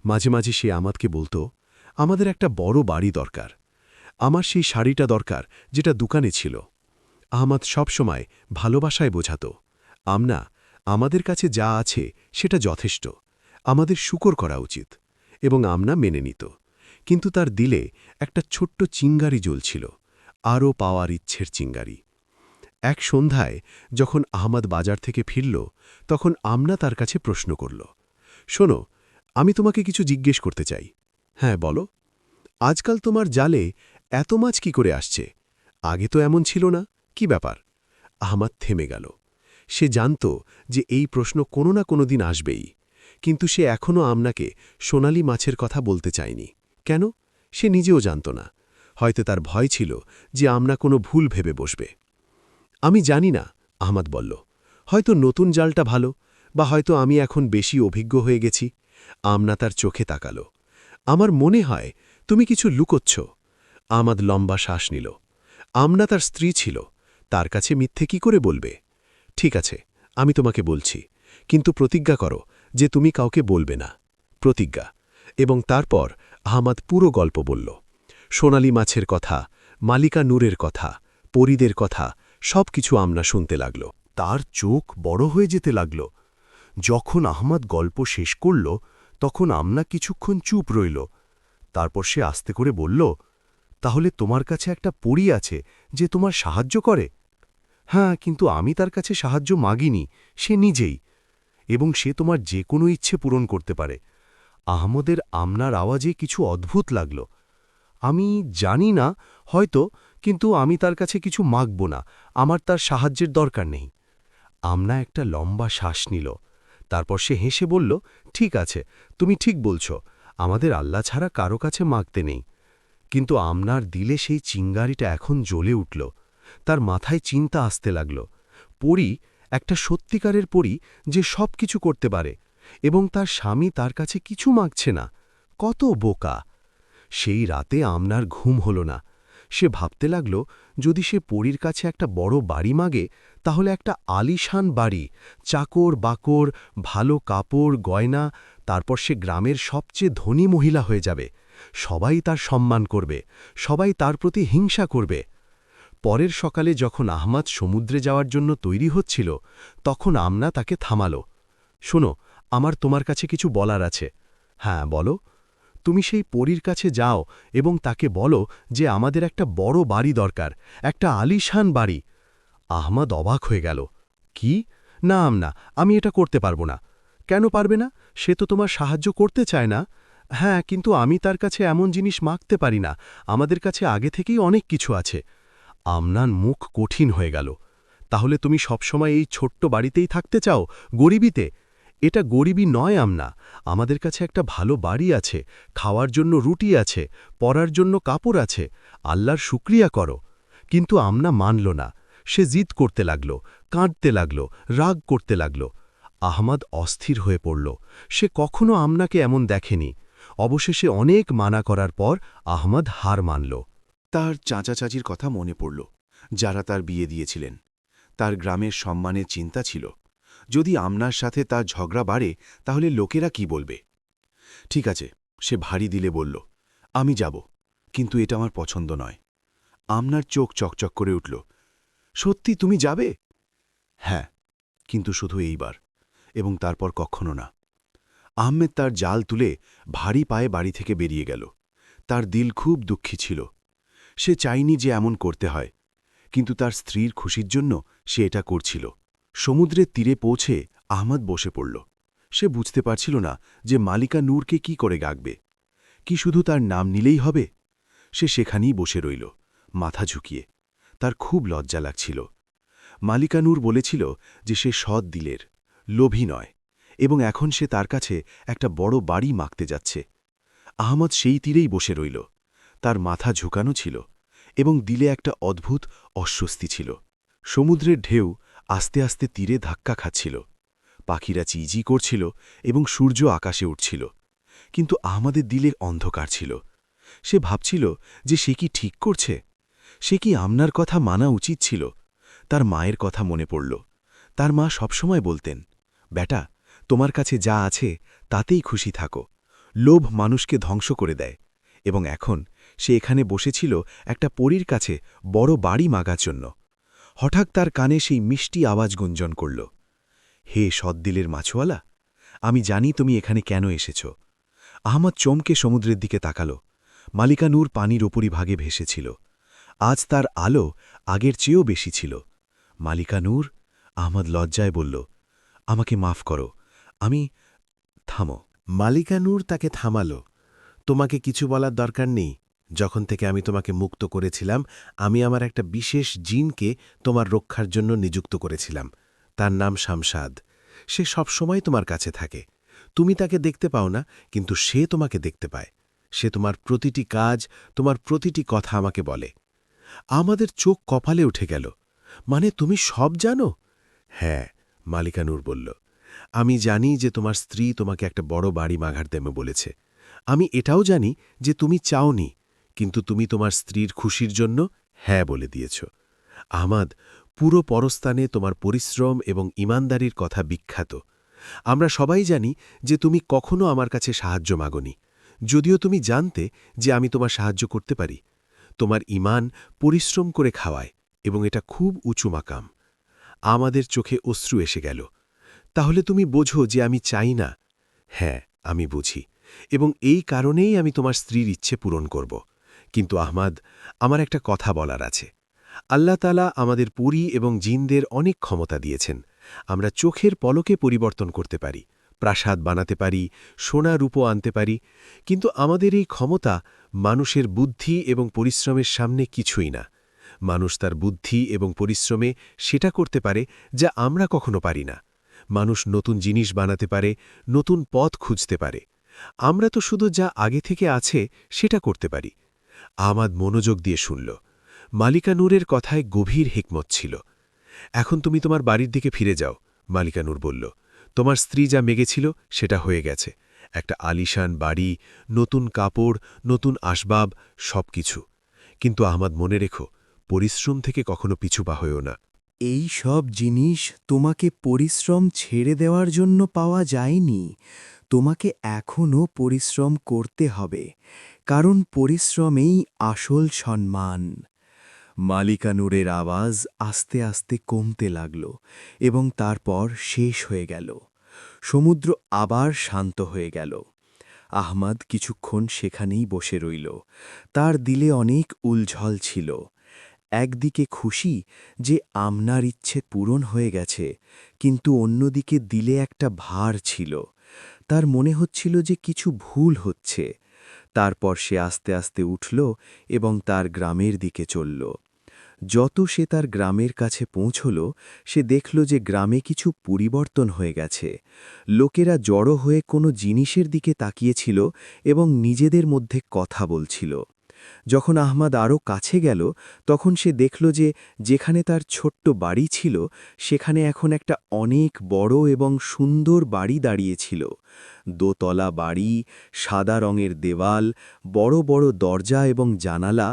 মাঝে মাঝে সে আমাদকে বলত, আমাদের একটা বড় বাড়ি দরকার। আমার সেই শাড়িটা দরকার যেটা দোকানে ছিল। আহমাদ সবসময় ভালোবাসায় বোঝাত, আমনা, আমাদের কাছে যা আছে সেটা যথেষ্ট। আমাদের শুকর করা উচিত। এবং আমনা মেনে নিত। কিন্তু তার দিলে একটা ছোট্ট চিঙ্গারি জ্বলছিল, আরও পাওয়ার ইচ্ছের চিঙ্গারি। এক সন্ধ্যায় যখন আহমাদ বাজার থেকে ফিরল, তখন আমনা তার কাছে প্রশ্ন করল, শোনো, আমি তোমাকে কিছু জিজ্ঞেস করতে চাই। হ্যাঁ, বলো। আজকাল তোমার জালে এত মাছ কি করে আসছে? আগে তো এমন ছিল না, কি ব্যাপার? আহমাদ থেমে গেল। সে জানত যে এই প্রশ্ন কোনো না কোনো দিন আসবেই। কিন্তু সে এখনও আমনাকে সোনালি মাছের কথা বলতে চায়নি। কেন? সে নিজেও জানত না। হয়তো তার ভয় ছিল যে আমনা কোনো ভুল ভেবে বসবে। আমি জানি না, আহমাদ বলল। হয়তো নতুন জালটা ভালো, বা হয়তো আমি এখন বেশি অভিজ্ঞ হয়ে গেছি। আমনা তার চোখে তাকালো। আমার মনে হয় তুমি কিছু লুকোচ্ছ। আমাদ লম্বা শ্বাস নিল। আমনা তার স্ত্রী ছিল, তার কাছে মিথ্যে কি করে বলবে? ঠিক আছে, আমি তোমাকে বলছি, কিন্তু প্রতিজ্ঞা করো যে তুমি কাউকে বলবে না। প্রতিজ্ঞা। এবং তারপর আহমাদ পুরো গল্প বলল। সোনালি মাছের কথা, মালিকা নূরের কথা, পরীদের কথা, সব কিছু আমনা শুনতে লাগল। তার চোখ বড় হয়ে যেতে লাগল। যখন আহমাদ গল্প শেষ করল তখন আমনা কিছুক্ষণ চুপ রইল। তারপর সে আস্তে করে বলল, তাহলে তোমার কাছে একটা পরী আছে যে তোমার সাহায্য করে? হ্যাঁ, কিন্তু আমি তার কাছে সাহায্য মাগিনি, সে নিজেই। এবং সে তোমার যে কোনো ইচ্ছে পূরণ করতে পারে। আহমদের আমনার আওয়াজে কিছু অদ্ভুত লাগল। আমি জানি না, হয়তো, কিন্তু আমি তার কাছে কিছু মাগব না, আমার তার সাহায্যের দরকার নেই। আমনা একটা লম্বা শ্বাস নিল। তারপর সে হেসে বলল, ঠিক আছে, তুমি ঠিক বলছ, আমাদের আল্লাহ ছাড়া কারো কাছে মাগতে নেই। কিন্তু আমনার দিলে সেই চিঙ্গারিটা এখন জ্বলে উঠল। তার মাথায় চিন্তা আসতে লাগল। পরী, একটা সত্যিকারের পরী যে সব কিছু করতে পারে, এবং তার স্বামী তার কাছে কিছু মাগছে না। কত বোকা! সেই রাতে আমনার ঘুম হল না। সে ভাবতে লাগল, যদি সে পরীর কাছে একটা বড় বাড়ি মাগে, তাহলে একটা আলিশান বাড়ি, চাকর বাকর, ভালো কাপড় গয়না, তারপর সে গ্রামের সবচেয়ে ধনী মহিলা হয়ে যাবে। সবাই তার সম্মান করবে, সবাই তার প্রতি হিংসা করবে। পরের সকালে যখন আহমাদ সমুদ্রে যাওয়ার জন্য তৈরি হচ্ছিল, তখন আমনা তাকে থামাল। শোনো, আমার তোমার কাছে কিছু বলার আছে। হ্যাঁ, বলো। তুমি সেই পরীর কাছে যাও এবং তাকে বলো যে আমাদের একটা বড় বাড়ি দরকার, একটা আলিশান বাড়ি। আহমাদ অবাক হয়ে গেল। কি? না আমনা, আমি এটা করতে পারবো না। কেন পারবে না? সে তো তোমার সাহায্য করতে চায় না। হ্যাঁ, কিন্তু আমি তার কাছে এমন জিনিস মাগতে পারি না, আমাদের কাছে আগে থেকেই অনেক কিছু আছে। আমনার মুখ কঠিন হয়ে গেল। তাহলে তুমি সবসময় এই ছোট্ট বাড়িতেই থাকতে চাও, গরিবিতে? এটা গরিবি নয় আমনা, আমাদের কাছে একটা ভালো বাড়ি আছে, খাওয়ার জন্য রুটি আছে, পরার জন্য কাপড় আছে, আল্লাহর শুকরিয়া করো। কিন্তু আমনা মানল না। সে জিদ করতে লাগল, কাঁদতে লাগল, রাগ করতে লাগল। আহমাদ অস্থির হয়ে পড়ল। সে কখনো আমনাকে এমন দেখেনি। অবশেষে অনেক মানা করার পর আহমাদ হার মানল। তার চাচা চাচির কথা মনে পড়ল, যারা তার বিয়ে দিয়েছিলেন। তার গ্রামের সম্মানের চিন্তা ছিল। যদি আমনার সাথে তার ঝগড়া বাড়ে, তাহলে লোকেরা কি বলবে? ঠিক আছে, সে ভারী দিলে বলল, আমি যাব, কিন্তু এটা আমার পছন্দ নয়। আমনার চোখ চকচক করে উঠল। সত্যি তুমি যাবে? হ্যাঁ, কিন্তু শুধু এইবার, এবং তারপর কখনো না। আহমেদ তার জাল তুলে ভারী পায়ে বাড়ি থেকে বেরিয়ে গেল। তার দিল খুব দুঃখী ছিল। সে চায়নি যে এমন করতে হয়, কিন্তু তার স্ত্রীর খুশির জন্য সে এটা করছিল। সমুদ্রের তীরে পৌঁছে আহমদ বসে পড়ল। সে বুঝতে পারছিল না যে মালিকা নূরকে কি করে ডাকবে। কি শুধু তার নাম নিলেই হবে? সে সেখানেই বসে রইল, মাথা ঝুঁকিয়ে। তার খুব লজ্জা লাগছিল। মালিকা নূর বলেছিল যে সে সৎ দিলের, লোভী নয়, এবং এখন সে তার কাছে একটা বড় বাড়ি মাগতে যাচ্ছে। আহমদ সেই তীরেই বসে রইল। তার মাথা ঝুঁকানো ছিল, এবং দিলে একটা অদ্ভুত অস্বস্তি ছিল। সমুদ্রের ঢেউ আস্তে আস্তে তীরে ধাক্কা খাচ্ছিল। পাখিরা চিজি করছিল এবং সূর্য আকাশে উঠছিল। কিন্তু আহমদের দিলে অন্ধকার ছিল। সে ভাবছিল যে সে কি ঠিক করছে? সে কি আমনার কথা মানা উচিত ছিল? তার মায়ের কথা মনে পড়ল। তার মা সবসময় বলতেন, বেটা, তোমার কাছে যা আছে তাতেই খুশি থাকো। লোভ মানুষকে ধ্বংস করে দেয়। এবং এখন সে এখানে বসেছিল একটা পরীর কাছে বড় বাড়ি মাগার জন্য। হঠাৎ তার কানে সেই মিষ্টি আওয়াজ গুঞ্জন করল, হে সদ্দিলের মাছওয়ালা, আমি জানি তুমি এখানে কেন এসেছ। আহমদ চমকে সমুদ্রের দিকে তাকাল। মালিকা নূর পানির ওপরিভাগে ভেসেছিল। আজ তার আলো আগের চেয়েও বেশি ছিল। মালিকা নূর, আহমদ লজ্জায় বলল, আমাকে মাফ করো, আমি। থামো। মালিকা নূর তাকে থামাল। তোমাকে কিছু বলার দরকার নেই। যখন থেকে আমি তোমাকে মুক্ত করেছিলাম, আমি আমার একটা বিশেষ জিনকে তোমার রক্ষার জন্য নিযুক্ত করেছিলাম। তার নাম শামশাদ। সে সবসময় তোমার কাছে থাকে। তুমি তাকে দেখতে পাও না, কিন্তু সে তোমাকে দেখতে পায়। সে তোমার প্রতিটি কাজ, তোমার প্রতিটি কথা আমাকে বলে। আমাদের চোখ কপালে উঠে গেল। মানে তুমি সব জানো? হ্যাঁ, মালিকা নূর বলল। আমি জানি যে তোমার স্ত্রী তোমাকে একটা বড় বাড়ি মাঘার দেবে বলেছে। আমি এটাও জানি যে তুমি চাওনি, কিন্তু তুমি তোমার স্ত্রীর খুশির জন্য হ্যাঁ বলে দিয়েছ। আহমাদ, পুরো পরস্থানে তোমার পরিশ্রম এবং ইমানদারির কথা বিখ্যাত। আমরা সবাই জানি যে তুমি কখনো আমার কাছে সাহায্য মাগনি, যদিও তুমি জানতে যে আমি তোমার সাহায্য করতে পারি। তোমার ঈমান পরিশ্রম করে খাওয়ায়, এবং এটা খুব উঁচু মাকাম। আমাদের চোখে অশ্রু এসে গেল। তাহলে তুমি বোঝো যে আমি চাই না? হ্যাঁ, আমি বুঝি, এবং এই কারণেই আমি তোমার স্ত্রীর ইচ্ছে পূরণ করব। কিন্তু আহমাদ, আমার একটা কথা বলার আছে। আল্লাহ তাআলা আমাদের পরী এবং জিনদের অনেক ক্ষমতা দিয়েছেন। আমরা চোখের পলকে পরিবর্তন করতে পারি, প্রাসাদ বানাতে পারি, সোনা রূপো আনতে পারি, কিন্তু আমাদের এই ক্ষমতা মানুষের বুদ্ধি এবং পরিশ্রমের সামনে কিছুই না। মানুষ তার বুদ্ধি এবং পরিশ্রমে সেটা করতে পারে যা আমরা কখনো পারি না। মানুষ নতুন জিনিস বানাতে পারে, নতুন পথ খুঁজতে পারে। আমরা তো শুধু যা আগে থেকে আছে সেটা করতে পারি। আহমাদ মনোযোগ দিয়ে শুনল। মালিকা নূরের কথায় গভীর হিকমত ছিল। এখন তুমি তোমার বাড়ির দিকে ফিরে যাও, মালিকা নূর বলল। তোমার স্ত্রী যা মেগেছিল সেটা হয়ে গেছে। একটা আলিশান বাড়ি, নতুন কাপড়, নতুন আসবাব, সবকিছু। কিন্তু আহমাদ, মনে রেখো, পরিশ্রম থেকে কখনো পিছু পা হয়েও না। এই সব জিনিস তোমাকে পরিশ্রম ছেড়ে দেওয়ার জন্য পাওয়া যায়নি। তোমাকে এখনও পরিশ্রম করতে হবে, কারণ পরিশ্রমেই আসল সম্মান। মালিকা নূরের আওয়াজ আস্তে আস্তে কমতে লাগল এবং তারপর শেষ হয়ে গেল। সমুদ্র আবার শান্ত হয়ে গেল। আহমাদ কিছুক্ষণ সেখানেই বসে রইল। তার দিলে অনেক উলঝল ছিল। একদিকে খুশি যে আমনার ইচ্ছে পূরণ হয়ে গেছে, কিন্তু অন্যদিকে দিলে একটা ভার ছিল। তার মনে হচ্ছিল যে কিছু ভুল হচ্ছে। তারপর সে আস্তে আস্তে উঠল এবং তার গ্রামের দিকে চলল। যত সে তার গ্রামের কাছে পৌঁছল, সে দেখল যে গ্রামে কিছু পরিবর্তন হয়ে গেছে। লোকেরা জড়ো হয়ে কোনো জিনিসের দিকে তাকিয়েছিল এবং নিজেদের মধ্যে কথা বলছিল। যখন আহমাদ আরও কাছে গেল, তখন সে দেখল যে যেখানে তার ছোট্ট বাড়ি ছিল, সেখানে এখন একটা অনেক বড় এবং সুন্দর বাড়ি দাঁড়িয়েছিল। দোতলা বাড়ি, সাদা রঙের দেওয়াল, বড় বড় দরজা এবং জানালা।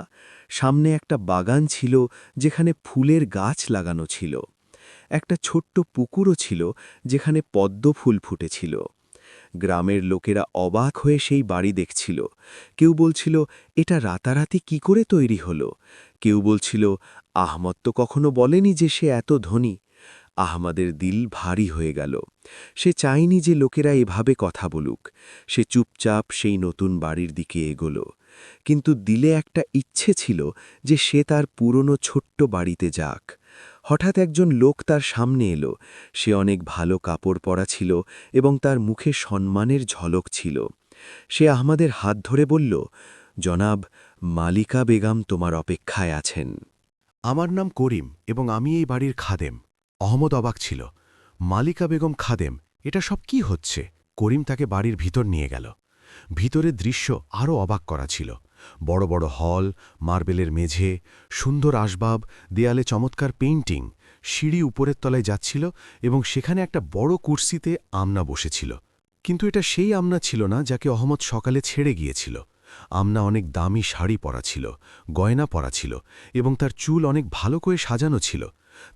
সামনে একটা বাগান ছিল যেখানে ফুলের গাছ লাগানো ছিল। একটা ছোট্ট পুকুরও ছিল যেখানে পদ্ম ফুল ফুটেছিল। গ্রামের লোকেরা অবাক হয়ে সেই বাড়ি দেখছিল। কেউ বলছিল, এটা রাতারাতি কি করে তৈরি হলো? কেউ বলছিল, আহমদ তো কখনো বলেনি যে সে এত ধনী। আহমদের দিল ভারী হয়ে গেল। সে চায়নি যে লোকেরা এভাবে কথা বলুক। সে চুপচাপ সেই নতুন বাড়ির দিকে এগোল। কিন্তু দিলে একটা ইচ্ছে ছিল যে সে তার পুরনো ছোট্ট বাড়িতে যাক। হঠাৎ একজন লোক তার সামনে এলো। সে অনেক ভালো কাপড় পরা ছিল এবং তার মুখে সম্মানের ঝলক ছিল। সে আহমদের হাত ধরে বলল, জনাব, মালিকা বেগম তোমার অপেক্ষায় আছেন। আমার নাম করিম এবং আমি এই বাড়ির খাদেম। অহমদ অবাক ছিল। মালিকা বেগম খাদেম, এটা সব কি হচ্ছে? করিম তাকে বাড়ির ভিতর নিয়ে গেল। ভিতরের দৃশ্য আরও অবাক করা ছিল। বড় বড় হল, মার্বেলের মেঝে, সুন্দর আসবাব, দেয়ালে চমৎকার পেইন্টিং। সিঁড়ি উপরের তলায় যাচ্ছিল এবং সেখানে একটা বড় কুর্সিতে আমনা বসেছিল। কিন্তু এটা সেই আমনা ছিল না যাকে অহমদ সকালে ছেড়ে গিয়েছিল। আমনা অনেক দামি শাড়ি পরা ছিল, গয়না পরা ছিল এবং তার চুল অনেক ভালো করে সাজানো ছিল।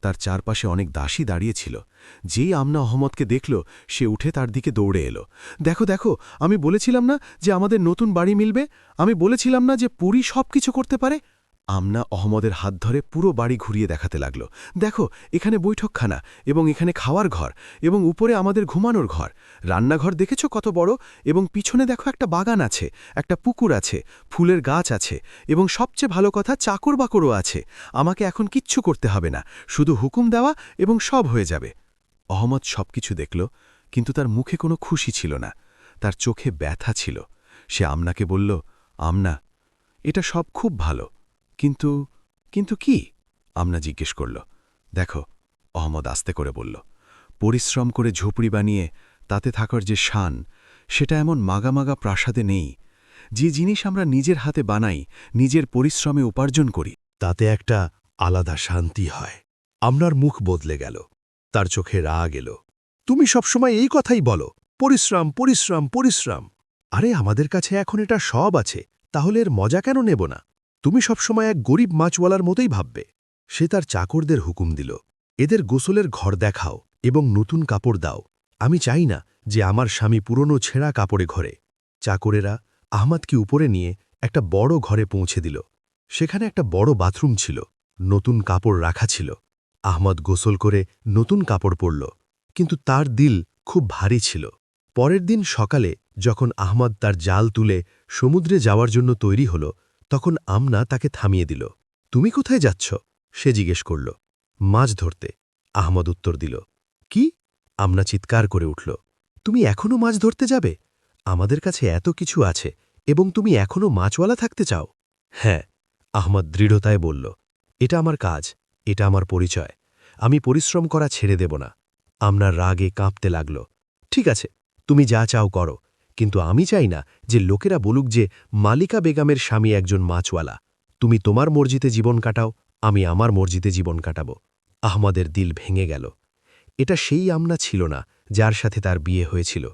তার চারপাশে অনেক দাসী দাঁড়িয়েছিল। যেই আমনা অহমদকে দেখল, সে উঠে তার দিকে দৌড়ে এলো। দেখো দেখো, আমি বলেছিলাম না যে আমাদের নতুন বাড়ি মিলবে? আমি বলেছিলাম না যে পুরী সব কিছু করতে পারে? আমনা অহমদের হাত ধরে পুরো বাড়ি ঘুরিয়ে দেখাতে লাগল। দেখো, এখানে বৈঠকখানা এবং এখানে খাওয়ার ঘর এবং উপরে আমাদের ঘুমানোর ঘর। রান্নাঘর দেখেছ কত বড়? এবং পিছনে দেখো একটা বাগান আছে, একটা পুকুর আছে, ফুলের গাছ আছে এবং সবচেয়ে ভালো কথা, চাকর বাকরও আছে। আমাকে এখন কিচ্ছু করতে হবে না, শুধু হুকুম দেওয়া এবং সব হয়ে যাবে। অহমদ সবকিছু দেখল, কিন্তু তার মুখে কোনো খুশি ছিল না। তার চোখে ব্যথা ছিল। সে আমনাকে বলল, আমনা, এটা সব খুব ভালো, কিন্তু কিন্তু কি? আমনা জিজ্ঞেস করল। দেখো, অহমদ আস্তে করে বলল, পরিশ্রম করে ঝুপড়ি বানিয়ে তাতে থাকার যে শান, সেটা এমন মাগামাগা প্রাসাদে নেই, যে জিনিস আমরা নিজের হাতে বানাই, নিজের পরিশ্রমে উপার্জন করি। তাতে একটা আলাদা শান্তি হয়। আপনার মুখ বদলে গেল, তার চোখে রাগ এলো। তুমি সবসময় এই কথাই বলো, পরিশ্রম পরিশ্রম পরিশ্রম। আরে আমাদের কাছে এখন এটা সব আছে, তাহলে এর মজা কেন নেব না? তুমি সবসময় এক গরিব মাছওয়ালার মতোই ভাববে। সে তার চাকরদের হুকুম দিল, এদের গোসলের ঘর দেখাও এবং নতুন কাপড় দাও। আমি চাই না যে আমার স্বামী পুরনো ছেঁড়া কাপড়ে ঘরে। চাকরেরা আহমদকে উপরে নিয়ে একটা বড় ঘরে পৌঁছে দিল। সেখানে একটা বড় বাথরুম ছিল, নতুন কাপড় রাখা ছিল। আহমদ গোসল করে নতুন কাপড় পরল, কিন্তু তার দিল খুব ভারী ছিল। পরের দিন সকালে যখন আহমদ তার জাল তুলে সমুদ্রে যাওয়ার জন্য তৈরি হল, তখন আমনা তাকে থামিয়ে দিল। তুমি কোথায় যাচ্ছ? সে জিজ্ঞেস করল। মাছ ধরতে, আহমদ উত্তর দিল। কি? আমনা চিৎকার করে উঠল। তুমি এখনও মাছ ধরতে যাবে? আমাদের কাছে এত কিছু আছে এবং তুমি এখনও মাছওয়ালা থাকতে চাও? হ্যাঁ, আহমদ দৃঢ়তায় বলল। এটা আমার কাজ, এটা আমার পরিচয়। আমি পরিশ্রম করা ছেড়ে দেব না। আমনার রাগে কাঁপতে লাগল। ঠিক আছে, তুমি যা চাও করো, কিন্তু আমি চাই না যে লোকেরা বলুক যে মালিকা বেগমের স্বামী একজন মাছওয়ালা। তুমি তোমার মর্জিতে জীবন কাটাও, আমি আমার মর্জিতে জীবন কাটাব। আহমদের দিল ভেঙে গেল। এটা সেই আমনা ছিল না যার সাথে তার বিয়ে হয়েছিল।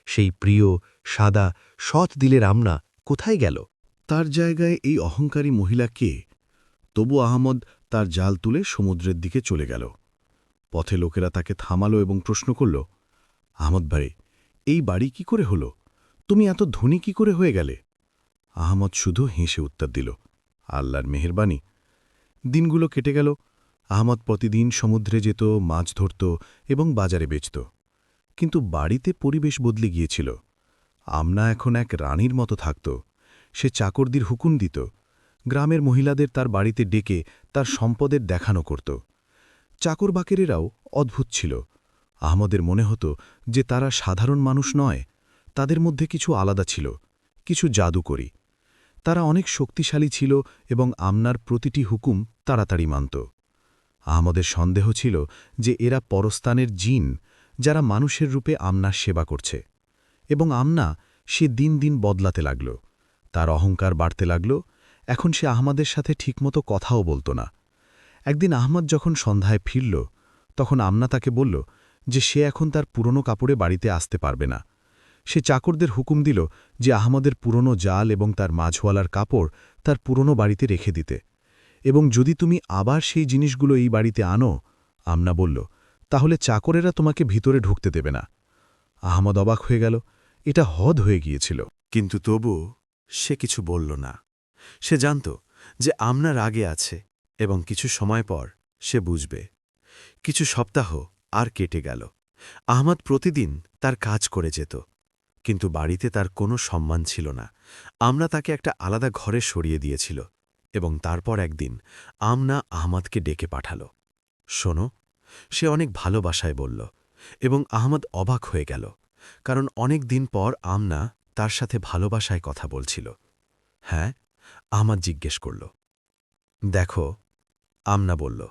সেই প্রিয়, সাদা, সৎ দিলের আমনা কোথায় গেল? তার জায়গায় এই অহংকারী মহিলা কে? তবু আহমদ তার জাল তুলে সমুদ্রের দিকে চলে গেল। পথে লোকেরা তাকে থামালো এবং প্রশ্ন করল, আহমদ ভাই, এই বাড়ি কি করে হলো? তুমি এত ধনী কি করে হয়ে গেলে? আহমদ শুধু হেসে উত্তর দিল, আল্লাহর মেহেরবানি। দিনগুলো কেটে গেল। আহমদ প্রতিদিন সমুদ্রে যেত, মাছ ধরত এবং বাজারে বেচত। কিন্তু বাড়িতে পরিবেশ বদলে গিয়েছিল। আমনা এখন এক রানীর মতো থাকত। সে চাকরদের হুকুম দিত। গ্রামের মহিলাদের তার বাড়িতে ডেকে তার সম্পদের দেখানো করত। চাকর বাকেরেরাও অদ্ভুত ছিল। আহমদের মনে হতো যে তারা সাধারণ মানুষ নয়, তাদের মধ্যে কিছু আলাদা ছিল, কিছু জাদুকরী। তারা অনেক শক্তিশালী ছিল এবং আমনার প্রতিটি হুকুম তাড়াতাড়ি মানত। আহমদের সন্দেহ ছিল যে এরা পরস্তানের জিন, যারা মানুষের রূপে আমনার সেবা করছে। এবং আমনা সে দিন দিন বদলাতে লাগল। তার অহংকার বাড়তে লাগল। এখন সে আহমদের সাথে ঠিকমতো কথাও বলত না। একদিন আহমদ যখন সন্ধ্যায় ফিরল, তখন আমনা তাকে বলল যে সে এখন তার পুরনো কাপড়ে বাড়িতে আসতে পারবে না। সে চাকরদের হুকুম দিল যে আহমদের পুরনো জাল এবং তার মাঝওয়ালার কাপড় তার পুরনো বাড়িতে রেখে দিতে, এবং যদি তুমি আবার সেই জিনিসগুলো এই বাড়িতে আনো, আমনা বলল, তাহলে চাকরেরা তোমাকে ভিতরে ঢুকতে দেবে না। আহমদ অবাক হয়ে গেল। এটা হদ হয়ে গিয়েছিল। কিন্তু তবু সে কিছু বলল না। সে জানত যে আমনা রাগে আছে এবং কিছু সময় পর সে বুঝবে। কিছু সপ্তাহ আর কেটে গেল। আহমদ প্রতিদিন তার কাজ করে যেত, কিন্তু বাড়িতে তার কোনো সম্মান ছিল না। আমনা তাকে একটা আলাদা ঘরে সরিয়ে দিয়েছিল এবং তারপর একদিন আমনা আহমদকে ডেকে পাঠাল। শোনো, সে অনেক ভালোবাসায় বলল, এবং আহমদ অবাক হয়ে গেল, কারণ অনেক দিন পর আমনা তার সাথে ভালোবাসায় কথা বলছিল। হ্যাঁ, আহমদ জিজ্ঞেস করল। দেখো, আমনা বলল,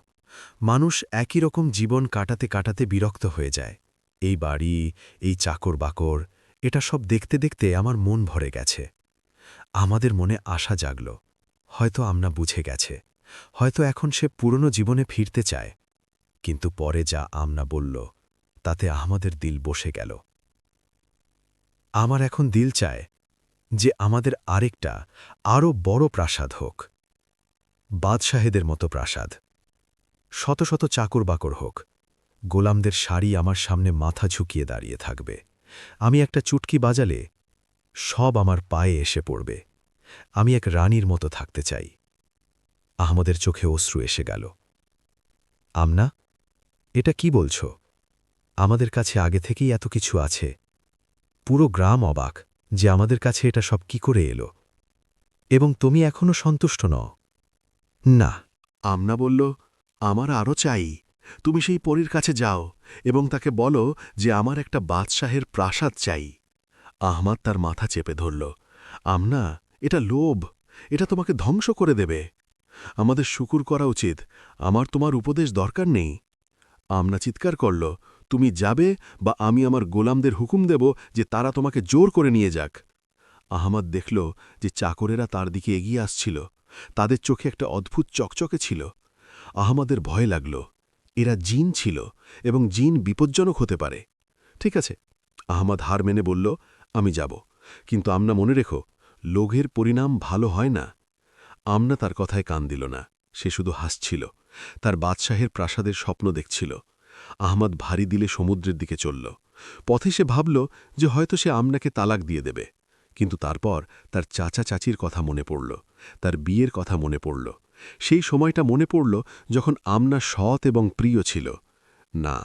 মানুষ একই রকম জীবন কাটাতে কাটাতে বিরক্ত হয়ে যায়। এই বাড়ি, এই চাকর বাকর, এটা সব দেখতে দেখতে আমার মন ভরে গেছে। আমাদের মনে আশা জাগল। হয়তো আমনা বুঝে গেছে, হয়তো এখন সে পুরনো জীবনে ফিরতে চায়। কিন্তু পরে যা আমনা বলল, তাতে আহমদের দিল বসে গেল। আমার এখন দিল চায় যে আমাদের আরেকটা আরও বড় প্রাসাদ হোক, বাদশাহেদের মতো প্রাসাদ। শত শত চাকর বাকর হোক, গোলামদের শাড়ি আমার সামনে মাথা ঝুঁকিয়ে দাঁড়িয়ে থাকবে। আমি একটা চুটকি বাজালে সব আমার পায়ে এসে পড়বে। আমি এক রানীর মতো থাকতে চাই। আহমদের চোখে অশ্রু এসে গেল। আমনা, এটা কি বলছ? আমাদের কাছে আগে থেকেই এত কিছু আছে। পুরো গ্রাম অবাক যে আমাদের কাছে এটা সব কি করে এলো, এবং তুমি এখনও সন্তুষ্ট নও। না, আমনা বলল, আমার আরও চাই। তুমি সেই পরীর কাছে যাও এবং তাকে বলো যে আমার একটা বাদশাহের প্রাসাদ চাই। আহমদ তার মাথা চেপে ধরল। আমনা, এটা লোভ, এটা তোমাকে ধ্বংস করে দেবে। আমাদের শুকুর করা উচিত, আমার তোমার উপদেশ দরকার নেই। আমনা চিৎকার করল, তুমি যাবে বা আমি আমার গোলামদের হুকুম দেব যে তারা তোমাকে জোর করে নিয়ে যাক। আহমদ দেখল যে চাকরেরা তার দিকে এগিয়ে আসছিল। তাদের চোখে একটা অদ্ভুত চকচকে ছিল। আহমদের ভয় লাগল। এরা জিন ছিল এবং জিন বিপজ্জনক হতে পারে। ঠিক আছে, আহমদ হার মেনে বলল, আমি যাব, কিন্তু আমনা মনে রেখো, লোভের পরিণাম ভালো হয় না। আমনা তার কথায় কান দিল না, সে শুধু হাসছিল। তার বাদশাহের প্রাসাদের স্বপ্ন দেখছিল। আহমদ ভারী দিলে সমুদ্রের দিকে চলল। পথে সে ভাবল যে হয়তো সে আমনাকে তালাক দিয়ে দেবে, কিন্তু তারপর তার চাচা চাচির কথা মনে পড়ল, তার বিয়ের কথা মনে পড়ল। সেই সময়টা মনে পড়ল যখন আমনা সৎ এবং প্রিয় ছিল। না,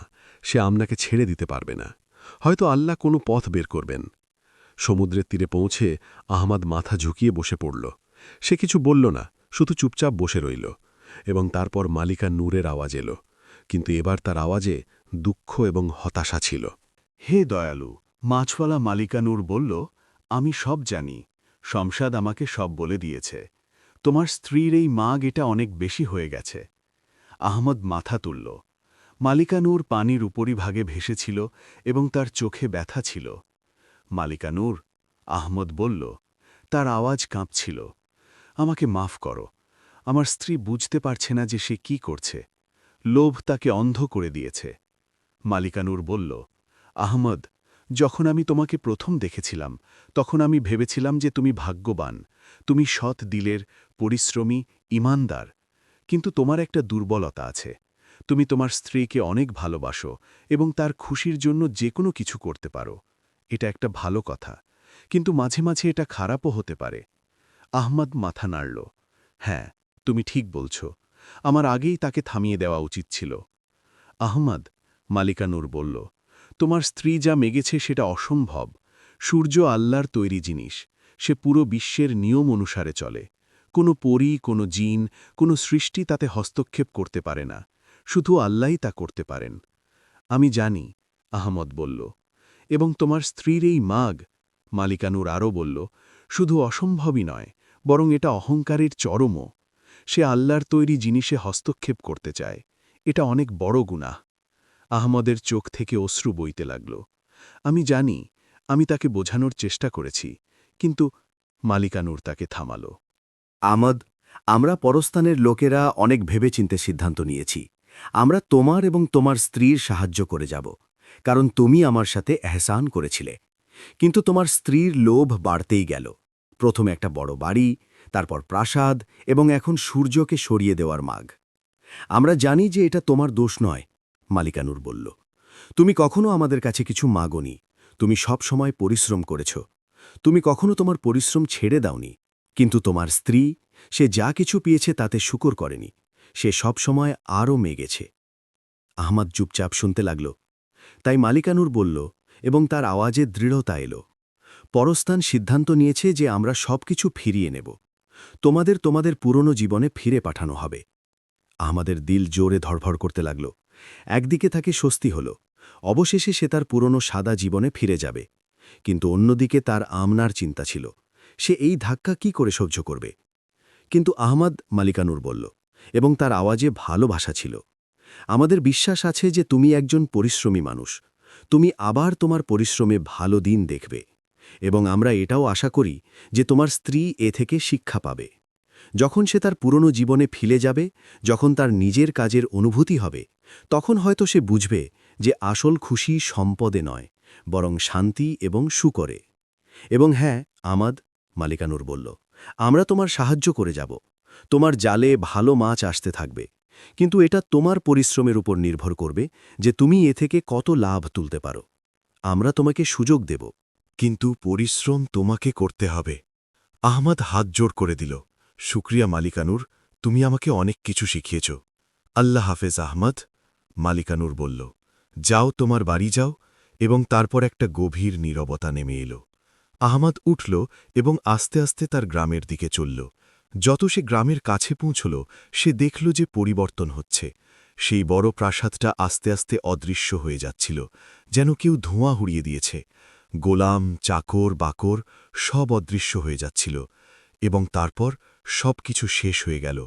সে আমনাকে ছেড়ে দিতে পারবে না। হয়তো আল্লাহ কোনো পথ বের করবেন। সমুদ্রের তীরে পৌঁছে আহমদ মাথা ঝুঁকিয়ে বসে পড়ল। সে কিছু বলল না, শুধু চুপচাপ বসে রইল। এবং তারপর মালিকা নূরের আওয়াজ এলো, কিন্তু এবার তার আওয়াজে দুঃখ এবং হতাশা ছিল। হে দয়ালু, মাছওয়ালা মালিকা নূর বলল, আমি সব জানি, শমশাদ আমাকে সব বলে দিয়েছে। তোমার স্ত্রীর এই মাগ এটা অনেক বেশি হয়ে গেছে। আহমদ মাথা তুলল। মালিকা নূর পানির উপরিভাগে ভেসেছিল এবং তার চোখে ব্যথা ছিল। মালিকা নূর, আহমদ বলল, তার আওয়াজ কাঁপছিল, আমাকে মাফ করো। আমার স্ত্রী বুঝতে পারছে না যে সে কি করছে। লোভ তাকে অন্ধ করে দিয়েছে। মালিকা নূর বলল, আহমদ, যখন আমি তোমাকে প্রথম দেখেছিলাম তখন আমি ভেবেছিলাম যে তুমি ভাগ্যবান, তুমি সৎ দিলের, পরিশ্রমী, ইমানদার। কিন্তু তোমার একটা দুর্বলতা আছে। তুমি তোমার স্ত্রীকে অনেক ভালোবাসো এবং তার খুশির জন্য যে কোনো কিছু করতে পারো। এটা একটা ভালো কথা, কিন্তু মাঝে মাঝে এটা খারাপও হতে পারে। আহমদ মাথা নাড়ল। হ্যাঁ, তুমি ঠিক বলছ, আমার আগেই তাকে থামিয়ে দেওয়া উচিত ছিল। আহমদ, মালিকা নূর বলল, তোমার স্ত্রী যা মেগেছে সেটা অসম্ভব। সূর্য আল্লাহর তৈরি জিনিস, সে পুরো বিশ্বের নিয়ম অনুসারে চলে। কোনো পরী, কোনো জিন, কোনো সৃষ্টি তাতে হস্তক্ষেপ করতে পারে না, শুধু আল্লাহই তা করতে পারেন। আমি জানি, আহমদ বলল, এবং তোমার স্ত্রীর এই মাগ, মালিকা নূর আরও বলল, শুধু অসম্ভবই নয়, বরং এটা অহংকারের চরমও। সে আল্লাহর তৈরি জিনিসে হস্তক্ষেপ করতে চায়। এটা অনেক বড় গুনাহ। আহমদের চোখ থেকে অশ্রু বইতে লাগল। আমি জানি, আমি তাকে বোঝানোর চেষ্টা করেছি, কিন্তু মালিকা নূর তাকে থামাল। আমদ, আমরা পরস্থানের লোকেরা অনেক ভেবেচিন্তে সিদ্ধান্ত নিয়েছি। আমরা তোমার এবং তোমার স্ত্রীর সাহায্য করে যাব, কারণ তুমি আমার সাথে এহসান করেছিলে। কিন্তু তোমার স্ত্রীর লোভ বাড়তেই গেল। প্রথমে একটা বড় বাড়ি, তারপর প্রাসাদ, এবং এখন সূর্যকে সরিয়ে দেওয়ার মাগ। আমরা জানি যে এটা তোমার দোষ নয়, মালিকা নূর বলল। তুমি কখনো আমাদের কাছে কিছু মাগোনি। তুমি সব সময় পরিশ্রম করেছ। তুমি কখনো তোমার পরিশ্রম ছেড়ে দাওনি। কিন্তু তোমার স্ত্রী, সে যা কিছু পেয়েছে তাতে শুকর করেনি। সে সব সময় আরও মেগেছে। আহমদ চুপচাপ শুনতে লাগল। তাই মালিকা নূর বলল, এবং তার আওয়াজে দৃঢ়তা এলো, পরস্থান সিদ্ধান্ত নিয়েছে যে আমরা সবকিছু ফিরিয়ে নেব। তোমাদের তোমাদের পুরনো জীবনে ফিরে পাঠানো হবে। আমাদের দিল জোরে ধড়ফড় করতে লাগল। একদিকে তাকে স্বস্তি হল, অবশেষে সে তার পুরনো সাদা জীবনে ফিরে যাবে। কিন্তু অন্যদিকে তার আমনার চিন্তা ছিল, সে এই ধাক্কা কি করে সহ্য করবে। কিন্তু আহমদ, মালিকা নূর বলল, এবং তার আওয়াজে ভালোবাসা ছিল, আমাদের বিশ্বাস আছে যে তুমি একজন পরিশ্রমী মানুষ। তুমি আবার তোমার পরিশ্রমে ভালো দিন দেখবে, এবং আমরা এটাও আশা করি যে তোমার স্ত্রী এ থেকে শিক্ষা পাবে। যখন সে তার পুরনো জীবনে ফিরে যাবে, যখন তার নিজের কাজের অনুভূতি হবে, তখন হয়তো সে বুঝবে যে আসল খুশি সম্পদে নয়, বরং শান্তি এবং শুকরে। এবং হ্যাঁ, আমদ, মালিকা নূর বলল, আমরা তোমার সাহায্য করে যাব। তোমার জালে ভালো মাছ আসতে থাকবে, কিন্তু এটা তোমার পরিশ্রমের উপর নির্ভর করবে যে তুমি এ থেকে কত লাভ তুলতে পারো। আমরা তোমাকে সুযোগ দেব। কিন্তু পরিশ্রম তোমাকে করতে হবে। আহমদ হাত জোড় করে দিল, শুক্রিয়া মালিকা নূর, তুমি আমাকে অনেক কিছু শিখিয়েছ। আল্লাহ হাফেজ আহমদ, মালিকা নূর বলল। যাও, তোমার বাড়ি যাও। এবং তারপর একটা গভীর নীরবতা নেমে এলো। আহমদ উঠল এবং আস্তে আস্তে তার গ্রামের দিকে চলল। যত সে গ্রামের কাছে পৌঁছল, সে দেখল যে পরিবর্তন হচ্ছে। সেই বড় প্রাসাদটা আস্তে আস্তে অদৃশ্য হয়ে যাচ্ছিল, যেন কেউ ধোঁয়া উড়িয়ে দিয়েছে। গোলাম, চাকর, বাকর সব অদৃশ্য হয়ে যাচ্ছিল, এবং তারপর সব কিছু শেষ হয়ে গেল।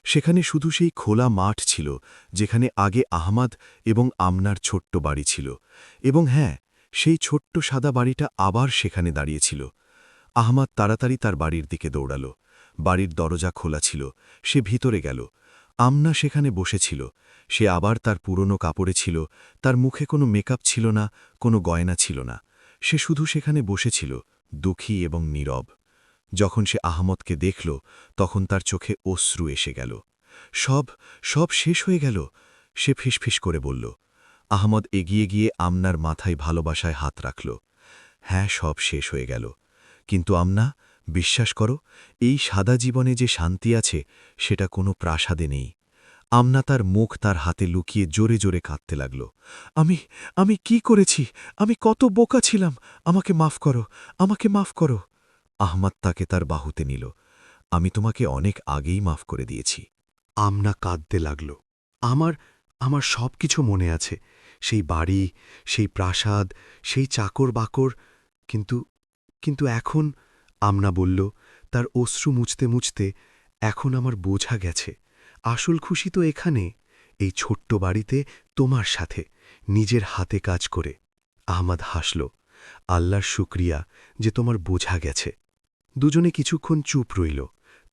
সেখানে শুধু সেই খোলা মাঠ ছিল যেখানে আগে আহমাদ এবং আমনার ছোট্ট বাড়ি ছিল, এবং হ্যাঁ, সেই ছোট্ট সাদা বাড়িটা আবার সেখানে দাঁড়িয়েছিল। আহমাদ তাড়াতাড়ি তার বাড়ির দিকে দৌড়াল। বাড়ির দরজা খোলা ছিল, সে ভিতরে গেল। আমনা সেখানে বসেছিল। সে আবার তার পুরনো কাপড়ে ছিল, তার মুখে কোনো মেকআপ ছিল না, কোনো গয়না ছিল না। সে শুধু সেখানে বসেছিল, দুঃখী এবং নীরব। যখন সে আহমদকে দেখল, তখন তার চোখে অশ্রু এসে গেল। সব সব শেষ হয়ে গেল, সে ফিসফিস করে বলল। আহমদ এগিয়ে গিয়ে আমনার মাথায় ভালোবাসায় হাত রাখল। হ্যাঁ, সব শেষ হয়ে গেল, কিন্তু আমনা, বিশ্বাস করো, এই সাদা জীবনে যে শান্তি আছে সেটা কোনো প্রাসাদে নেই। আমনা তার মুখ তার হাতে লুকিয়ে জোরে জোরে কাঁদতে লাগল। আমি কি করেছি? আমি কত বোকা ছিলাম! আমাকে মাফ করো, আমাকে মাফ করো। আহমাদ তাকে তার বাহুতে নিল। আমি তোমাকে অনেক আগেই মাফ করে দিয়েছি। আমনা কাঁদতে লাগল। আমার সব কিছু মনে আছে, সেই বাড়ি, সেই প্রাসাদ, সেই চাকর বাকর, কিন্তু এখন, আমনা বলল, তার অশ্রু মুছতে মুছতে, এখন আমার বোঝা গেছে, আসল খুশি তো এখানে, এই ছোট্ট বাড়িতে, তোমার সাথে, নিজের হাতে কাজ করে। আহমাদ হাসল। আল্লাহর শুক্রিয়া যে তোমার বোঝা গেছে। দুজনে কিছুক্ষণ চুপ রইল।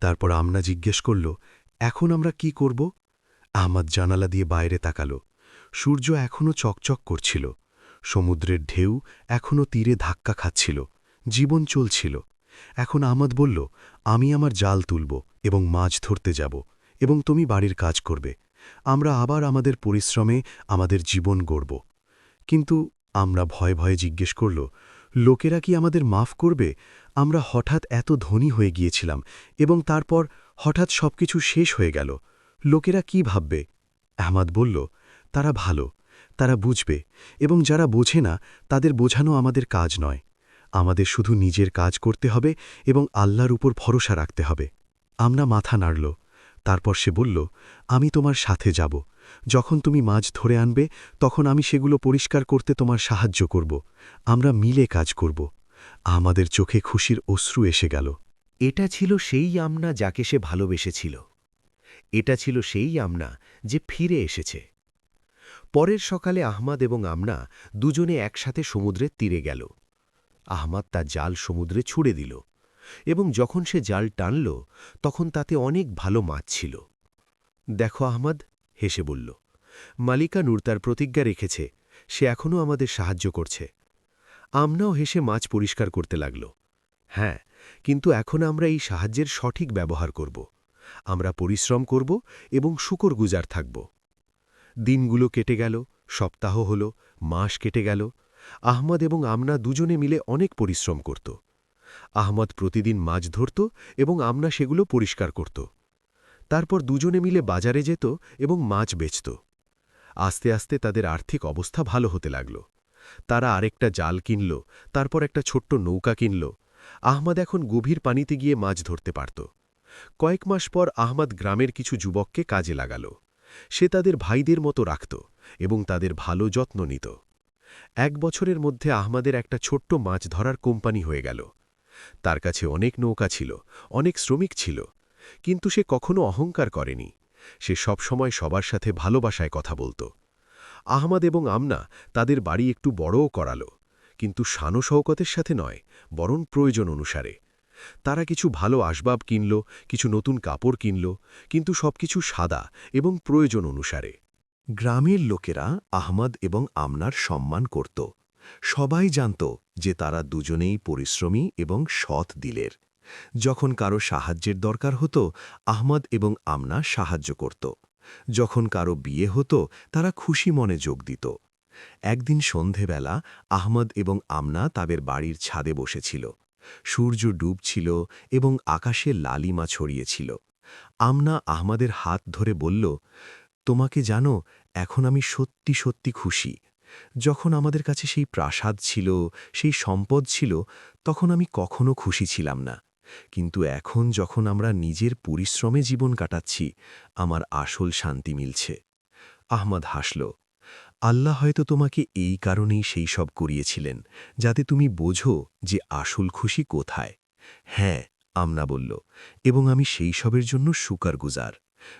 তারপর আমনা জিজ্ঞেস করল, এখন আমরা কি করব? আহমাদ জানালা দিয়ে বাইরে তাকাল। সূর্য এখনও চকচক করছিল, সমুদ্রের ঢেউ এখনও তীরে ধাক্কা খাচ্ছিল, জীবন চলছিল। এখন আহমাদ বলল, আমি আমার জাল তুলব এবং মাছ ধরতে যাব, এবং তুমি বাড়ির কাজ করবে। আমরা আবার আমাদের পরিশ্রমে আমাদের জীবন গড়ব। কিন্তু আমরা ভয়ে ভয়ে জিজ্ঞেস করল, লোকেরা কি আমাদের মাফ করবে? আমরা হঠাৎ এত ধনী হয়ে গিয়েছিলাম, এবং তারপর হঠাৎ সবকিছু শেষ হয়ে গেল। লোকেরা কি ভাববে? আহমাদ বলল, তারা ভালো, তারা বুঝবে, এবং যারা বোঝে না তাদের বোঝানো আমাদের কাজ নয়। আমাদের শুধু নিজের কাজ করতে হবে এবং আল্লাহর উপর ভরসা রাখতে হবে। আমনা মাথা নাড়ল। তারপর সে বলল, আমি তোমার সাথে যাব। যখন তুমি মাছ ধরে আনবে, তখন আমি সেগুলো পরিষ্কার করতে তোমার সাহায্য করব। আমরা মিলে কাজ করব। আমাদের চোখে খুশির অশ্রু এসে গেল। এটা ছিল সেই আমনা যাকে সে ভালোবেসেছিল। এটা ছিল সেই আমনা যে ফিরে এসেছে। পরের সকালে আহমাদ এবং আমনা দুজনে একসাথে সমুদ্রের তীরে গেল। আহমাদ তার জাল সমুদ্রে ছুড়ে দিল, এবং যখন সে জাল টানল, তখন তাতে অনেক ভালো মাছ ছিল। দেখো আহমাদ, হেসে বলল, মালিকা নূর তার প্রতিজ্ঞা রেখেছে, সে এখনও আমাদের সাহায্য করছে। আমনাও হেসে মাছ পরিষ্কার করতে লাগল। হ্যাঁ, কিন্তু এখন আমরা এই সাহায্যের সঠিক ব্যবহার করব। আমরা পরিশ্রম করব এবং শুকরগুজার থাকব। দিনগুলো কেটে গেল, সপ্তাহ হল, মাস কেটে গেল। আহমদ এবং আমনা দুজনে মিলে অনেক পরিশ্রম করত। আহমদ প্রতিদিন মাছ ধরত এবং আমনা সেগুলো পরিষ্কার করত। তারপর দুজনে মিলে বাজারে যেত এবং মাছ বেচত। আস্তে আস্তে তাদের আর্থিক অবস্থা ভালো হতে লাগল। তারা আরেকটা জাল কিনল, তারপর একটা ছোট্ট নৌকা কিনল। আহমদ এখন গভীর পানিতে গিয়ে মাছ ধরতে পারত। কয়েক মাস পর আহমদ গ্রামের কিছু যুবককে কাজে লাগাল। সে তাদের ভাইদের মতো রাখত এবং তাদের ভালো যত্ন নিত। 1 বছরের মধ্যে আহমদের একটা ছোট্ট মাছ ধরার কোম্পানি হয়ে গেল। তার কাছে অনেক নৌকা ছিল, অনেক শ্রমিক ছিল, কিন্তু সে কখনো অহংকার করেনি। সে সবসময় সবার সাথে ভালোবাসায় কথা বলত। আহমদ এবং আমনা তাদের বাড়ি একটু বড়ও করাল, কিন্তু শানো শওকতের সাথে নয়, বরং প্রয়োজন অনুসারে। তারা কিছু ভালো আসবাব কিনল, কিছু নতুন কাপড় কিনল, কিন্তু সবকিছু সাদা এবং প্রয়োজন অনুসারে। গ্রামের লোকেরা আহমদ এবং আমনার সম্মান করত। সবাই জানত যে তারা দুজনেই পরিশ্রমী এবং সৎ দিলের। যখন কারো সাহায্যের দরকার হতো, আহমদ এবং আমনা সাহায্য করত। যখন কারো বিয়ে হতো, তারা খুশি মনে যোগ দিত। একদিন সন্ধেবেলা আহমদ এবং আমনা তাদের বাড়ির ছাদে বসেছিল। সূর্য ডুবছিল এবং আকাশে লালিমা ছড়িয়েছিল। আমনা আহমদের হাত ধরে বলল, তোমাকে জানো, এখন আমি সত্যি সত্যি খুশি। যখন আমাদের কাছে সেই প্রাসাদ ছিল, সেই সম্পদ ছিল, তখন আমি কখনো খুশি ছিলাম না। কিন্তু এখন যখন আমরা নিজের পরিশ্রমে জীবন কাটাচ্ছি, আমার আসল শান্তি মিলছে। আহমদ হাসল। আল্লাহ হয়তো তোমাকে এই কারণেই সেই সব করিয়েছিলেন, যাতে তুমি বোঝো যে আসল খুশি কোথায়। হ্যাঁ, আমনা বলল, এবং আমি সেই সবের জন্য শুকরগুজার।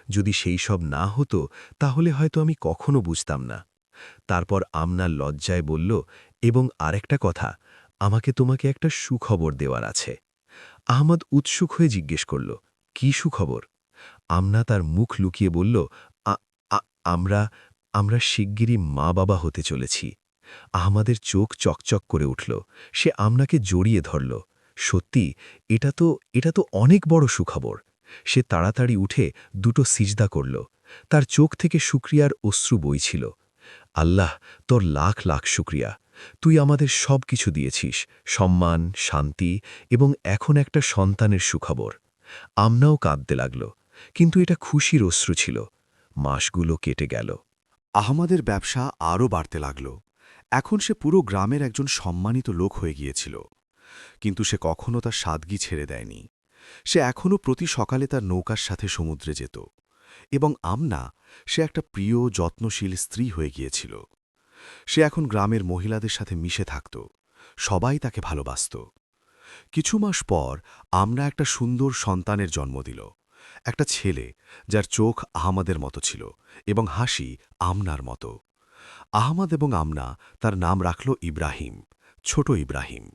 যদি সেই সব না হতো তাহলে হয়তো আমি কখনো বুঝতাম না। তারপর আমনা লজ্জায় বলল, এবং আরেকটা কথা, আমাকে তোমাকে একটা সুখবর দেওয়ার আছে। আহমদ উৎসুক হয়ে জিজ্ঞেস করল, কি সুখবর? আমনা তার মুখ লুকিয়ে বলল, "আ আ আমরা আমরা শিগগিরই মা-বাবা হতে চলেছি।" আহমদের চোখ চকচক করে উঠল। সে আমনাকে জড়িয়ে ধরল। সত্যি, এটা তো অনেক বড় সুখবর। সে তাড়াতাড়ি উঠে দুটো সিজদা করল। তার চোখ থেকে শুকরিয়ার অশ্রু বইছিল। আল্লাহ, তোর লাখ লাখ শুকরিয়া। তুই আমাদের সব কিছু দিয়েছিস, সম্মান, শান্তি এবং এখন একটা সন্তানের সুখবর। আমনাও কাঁদতে লাগল, কিন্তু এটা খুশির অশ্রু ছিল। মাসগুলো কেটে গেল। আহমদের ব্যবসা আরও বাড়তে লাগল। এখন সে পুরো গ্রামের একজন সম্মানিত লোক হয়ে গিয়েছিল। কিন্তু সে কখনো তার সাদগি ছেড়ে দেয়নি। সে এখনও প্রতি সকালে তার নৌকার সাথে সমুদ্রে যেত। এবং আমনা, সে একটা প্রিয় যত্নশীল স্ত্রী হয়ে গিয়েছিল। সে এখন গ্রামের মহিলাদের সাথে মিশে থাকত। সবাই তাকে ভালোবাসত। কিছু মাস পর আমনা একটা সুন্দর সন্তানের জন্ম দিল। একটা ছেলে, যার চোখ আহমদের মতো ছিল এবং হাসি আমনার মতো। আহমদ এবং আমনা তার নাম রাখল ইব্রাহিম, ছোট ইব্রাহিম।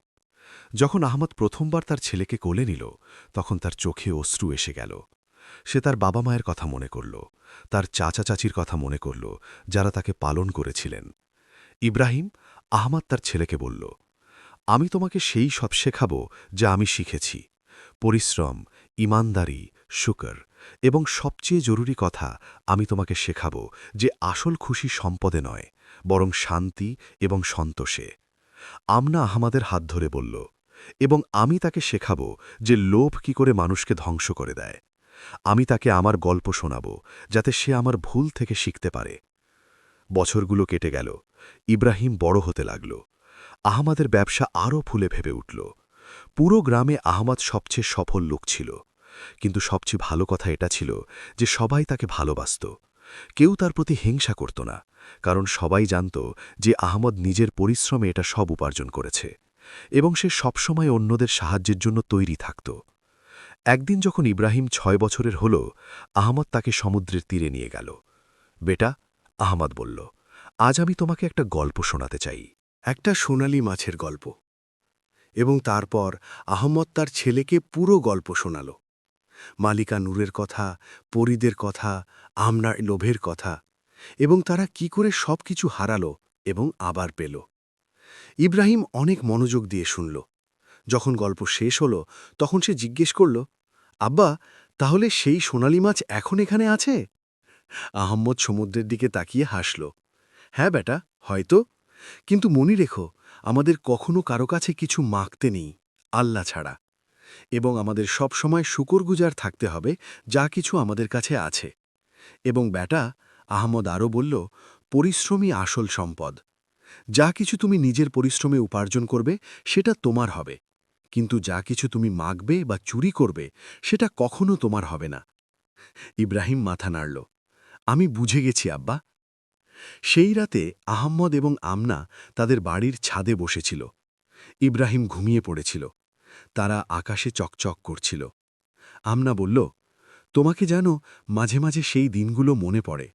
যখন আহমদ প্রথমবার তার ছেলেকে কোলে নিল, তখন তার চোখে অশ্রু এসে গেল। সে তার বাবা মায়ের কথা মনে করল, তার চাচা চাচির কথা মনে করল, যারা তাকে পালন করেছিলেন। ইব্রাহিম, আহমদ তার ছেলেকে বলল, আমি তোমাকে সেই সব শেখাব যা আমি শিখেছি। পরিশ্রম, ইমানদারি, শুকর এবং সবচেয়ে জরুরি কথা, আমি তোমাকে শেখাব যে আসল খুশি সম্পদে নয়, বরং শান্তি এবং সন্তোষে। আমনা আহমদের হাত ধরে বলল, এবং আমি তাকে শেখাব যে লোভ কি করে মানুষকে ধ্বংস করে দেয়। আমি তাকে আমার গল্প শোনাব, যাতে সে আমার ভুল থেকে শিখতে পারে। বছরগুলো কেটে গেল। ইব্রাহিম বড় হতে লাগল। আহমদের ব্যবসা আরও ফুলে ভেবে উঠল। পুরো গ্রামে আহমদ সবচেয়ে সফল লোক ছিল। কিন্তু সবচেয়ে ভালো কথা এটা ছিল যে সবাই তাকে ভালোবাসত। কেউ তার প্রতি হিংসা করত না, কারণ সবাই জানত যে আহমদ নিজের পরিশ্রমে এটা সব উপার্জন করেছে এবং সে সবসময় অন্যদের সাহায্যের জন্য তৈরি থাকত। একদিন যখন ইব্রাহিম ৬ বছরের হল, আহমদ তাকে সমুদ্রের তীরে নিয়ে গেল। বেটা, আহমদ বলল, আজ আমি তোমাকে একটা গল্প শোনাতে চাই। একটা সোনালি মাছের গল্প। এবং তারপর আহমদ তার ছেলেকে পুরো গল্প শোনাল। মালিকা নূরের কথা, পরীদের কথা, আমনার লোভের কথা, এবং তারা কি করে সবকিছু হারালো এবং আবার পেল। ইব্রাহিম অনেক মনোযোগ দিয়ে শুনল। যখন গল্প শেষ হল, তখন সে জিজ্ঞেস করল, আব্বা, তাহলে সেই সোনালি মাছ এখন এখানে আছে? আহম্মদ সমুদ্রের দিকে তাকিয়ে হাসল। হ্যাঁ বেটা, হয়তো। কিন্তু মনে রেখো, আমাদের কখনো কারো কাছে কিছু মাগতে নেই, আল্লাহ ছাড়া। এবং আমাদের সবসময় শুকরগুজার থাকতে হবে যা কিছু আমাদের কাছে আছে। এবং বেটা, আহমদ আরও বলল, পরিশ্রমই আসল সম্পদ। যা কিছু তুমি নিজের পরিশ্রমে উপার্জন করবে সেটা তোমার হবে, কিন্তু যা কিছু তুমি মাগবে বা চুরি করবে সেটা কখনো তোমার হবে না। ইব্রাহিম মাথা নাড়ল। আমি বুঝে গেছি আব্বা। সেই রাতে আহম্মদ এবং আমনা তাদের বাড়ির ছাদে বসেছিল। ইব্রাহিম ঘুমিয়ে পড়েছিল। তারা আকাশে চকচক করছিল। আমনা বলল, তোমাকে জানো, মাঝে মাঝে সেই দিনগুলো মনে পড়ে,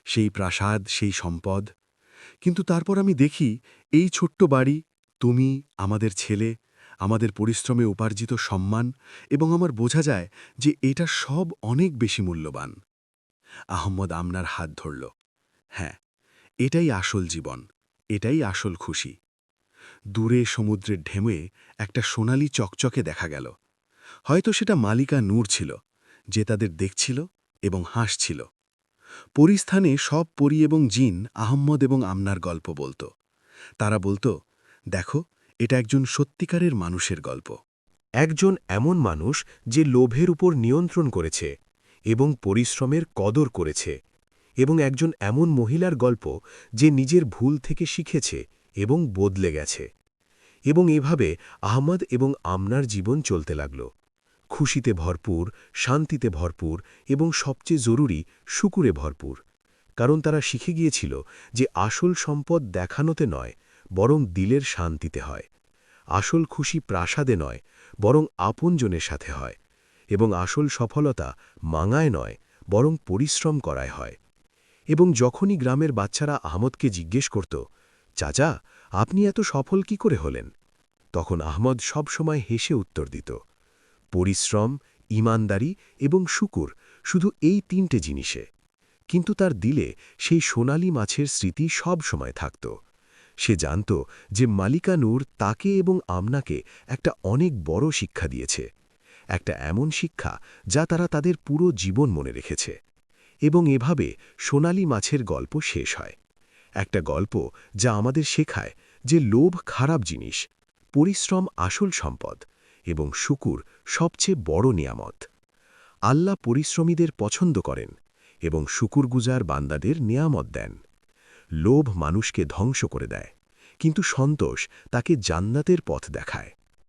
সেই প্রাসাদ, সেই সম্পদ। কিন্তু তারপর আমি দেখি এই ছোট্ট বাড়ি, তুমি, আমাদের ছেলে, আমাদের পরিশ্রমে উপার্জিত সম্মান, এবং আমার বোঝা যায় যে এটা সব অনেক বেশি মূল্যবান। আহম্মদ আমনার হাত ধরল। হ্যাঁ, এটাই আসল জীবন, এটাই আসল খুশি। দূরে সমুদ্রের ঢেউয়ে একটা সোনালি চকচকে দেখা গেল। হয়তো সেটা মালিকা নূর ছিল, যে তাদের দেখছিল এবং হাসছিল। পরিস্থানে সব পরী এবং জিন আহম্মদ এবং আমনার গল্প বলত। তারা বলত, দেখো, এটা একজন সত্যিকারের মানুষের গল্প। একজন এমন মানুষ যে লোভের উপর নিয়ন্ত্রণ করেছে এবং পরিশ্রমের কদর করেছে, এবং একজন এমন মহিলার গল্প যে নিজের ভুল থেকে শিখেছে এবং বদলে গেছে। এবং এভাবে আহমদ এবং আমনার জীবন চলতে লাগল, খুশিতে ভরপুর, শান্তিতে ভরপুর এবং সবচেয়ে জরুরি শুকুরে ভরপুর, কারণ তারা শিখে গিয়েছিল যে আসল সম্পদ দেখানোতে নয়, বরং দিলের শান্তিতে হয়। আসল খুশি প্রাসাদে নয়, বরং আপনজনের সাথে হয়, এবং আসল সফলতা মাঙায় নয়, বরং পরিশ্রম করায় হয়। এবং যখনই গ্রামের বাচ্চারা আহমদকে জিজ্ঞেস করত, চাচা, আপনি এত সফল কি করে হলেন, তখন আহমদ সবসময় হেসে উত্তর দিত, পরিশ্রম, ইমানদারি এবং শুকুর, শুধু এই 3টে জিনিসে। কিন্তু তার দিলে সেই সোনালি মাছের স্মৃতি সব সময় থাকত। সে জানত যে মালিকা নূর তাকে এবং আমনাকে একটা অনেক বড় শিক্ষা দিয়েছে, একটা এমন শিক্ষা যা তারা তাদের পুরো জীবন মনে রেখেছে। এবং এভাবে সোনালি মাছের গল্প শেষ হয়, একটা গল্প যা আমাদের শেখায় যে লোভ খারাপ জিনিস, পরিশ্রম আসল সম্পদ এবং শুকুর সবচেয়ে বড় নিয়ামত। আল্লাহ পরিশ্রমীদের পছন্দ করেন এবং শুকুরগুজার বান্দাদের নিয়ামত দেন। লোভ মানুষকে ধ্বংস করে দেয়, কিন্তু সন্তোষ তাকে জান্নাতের পথ দেখায়।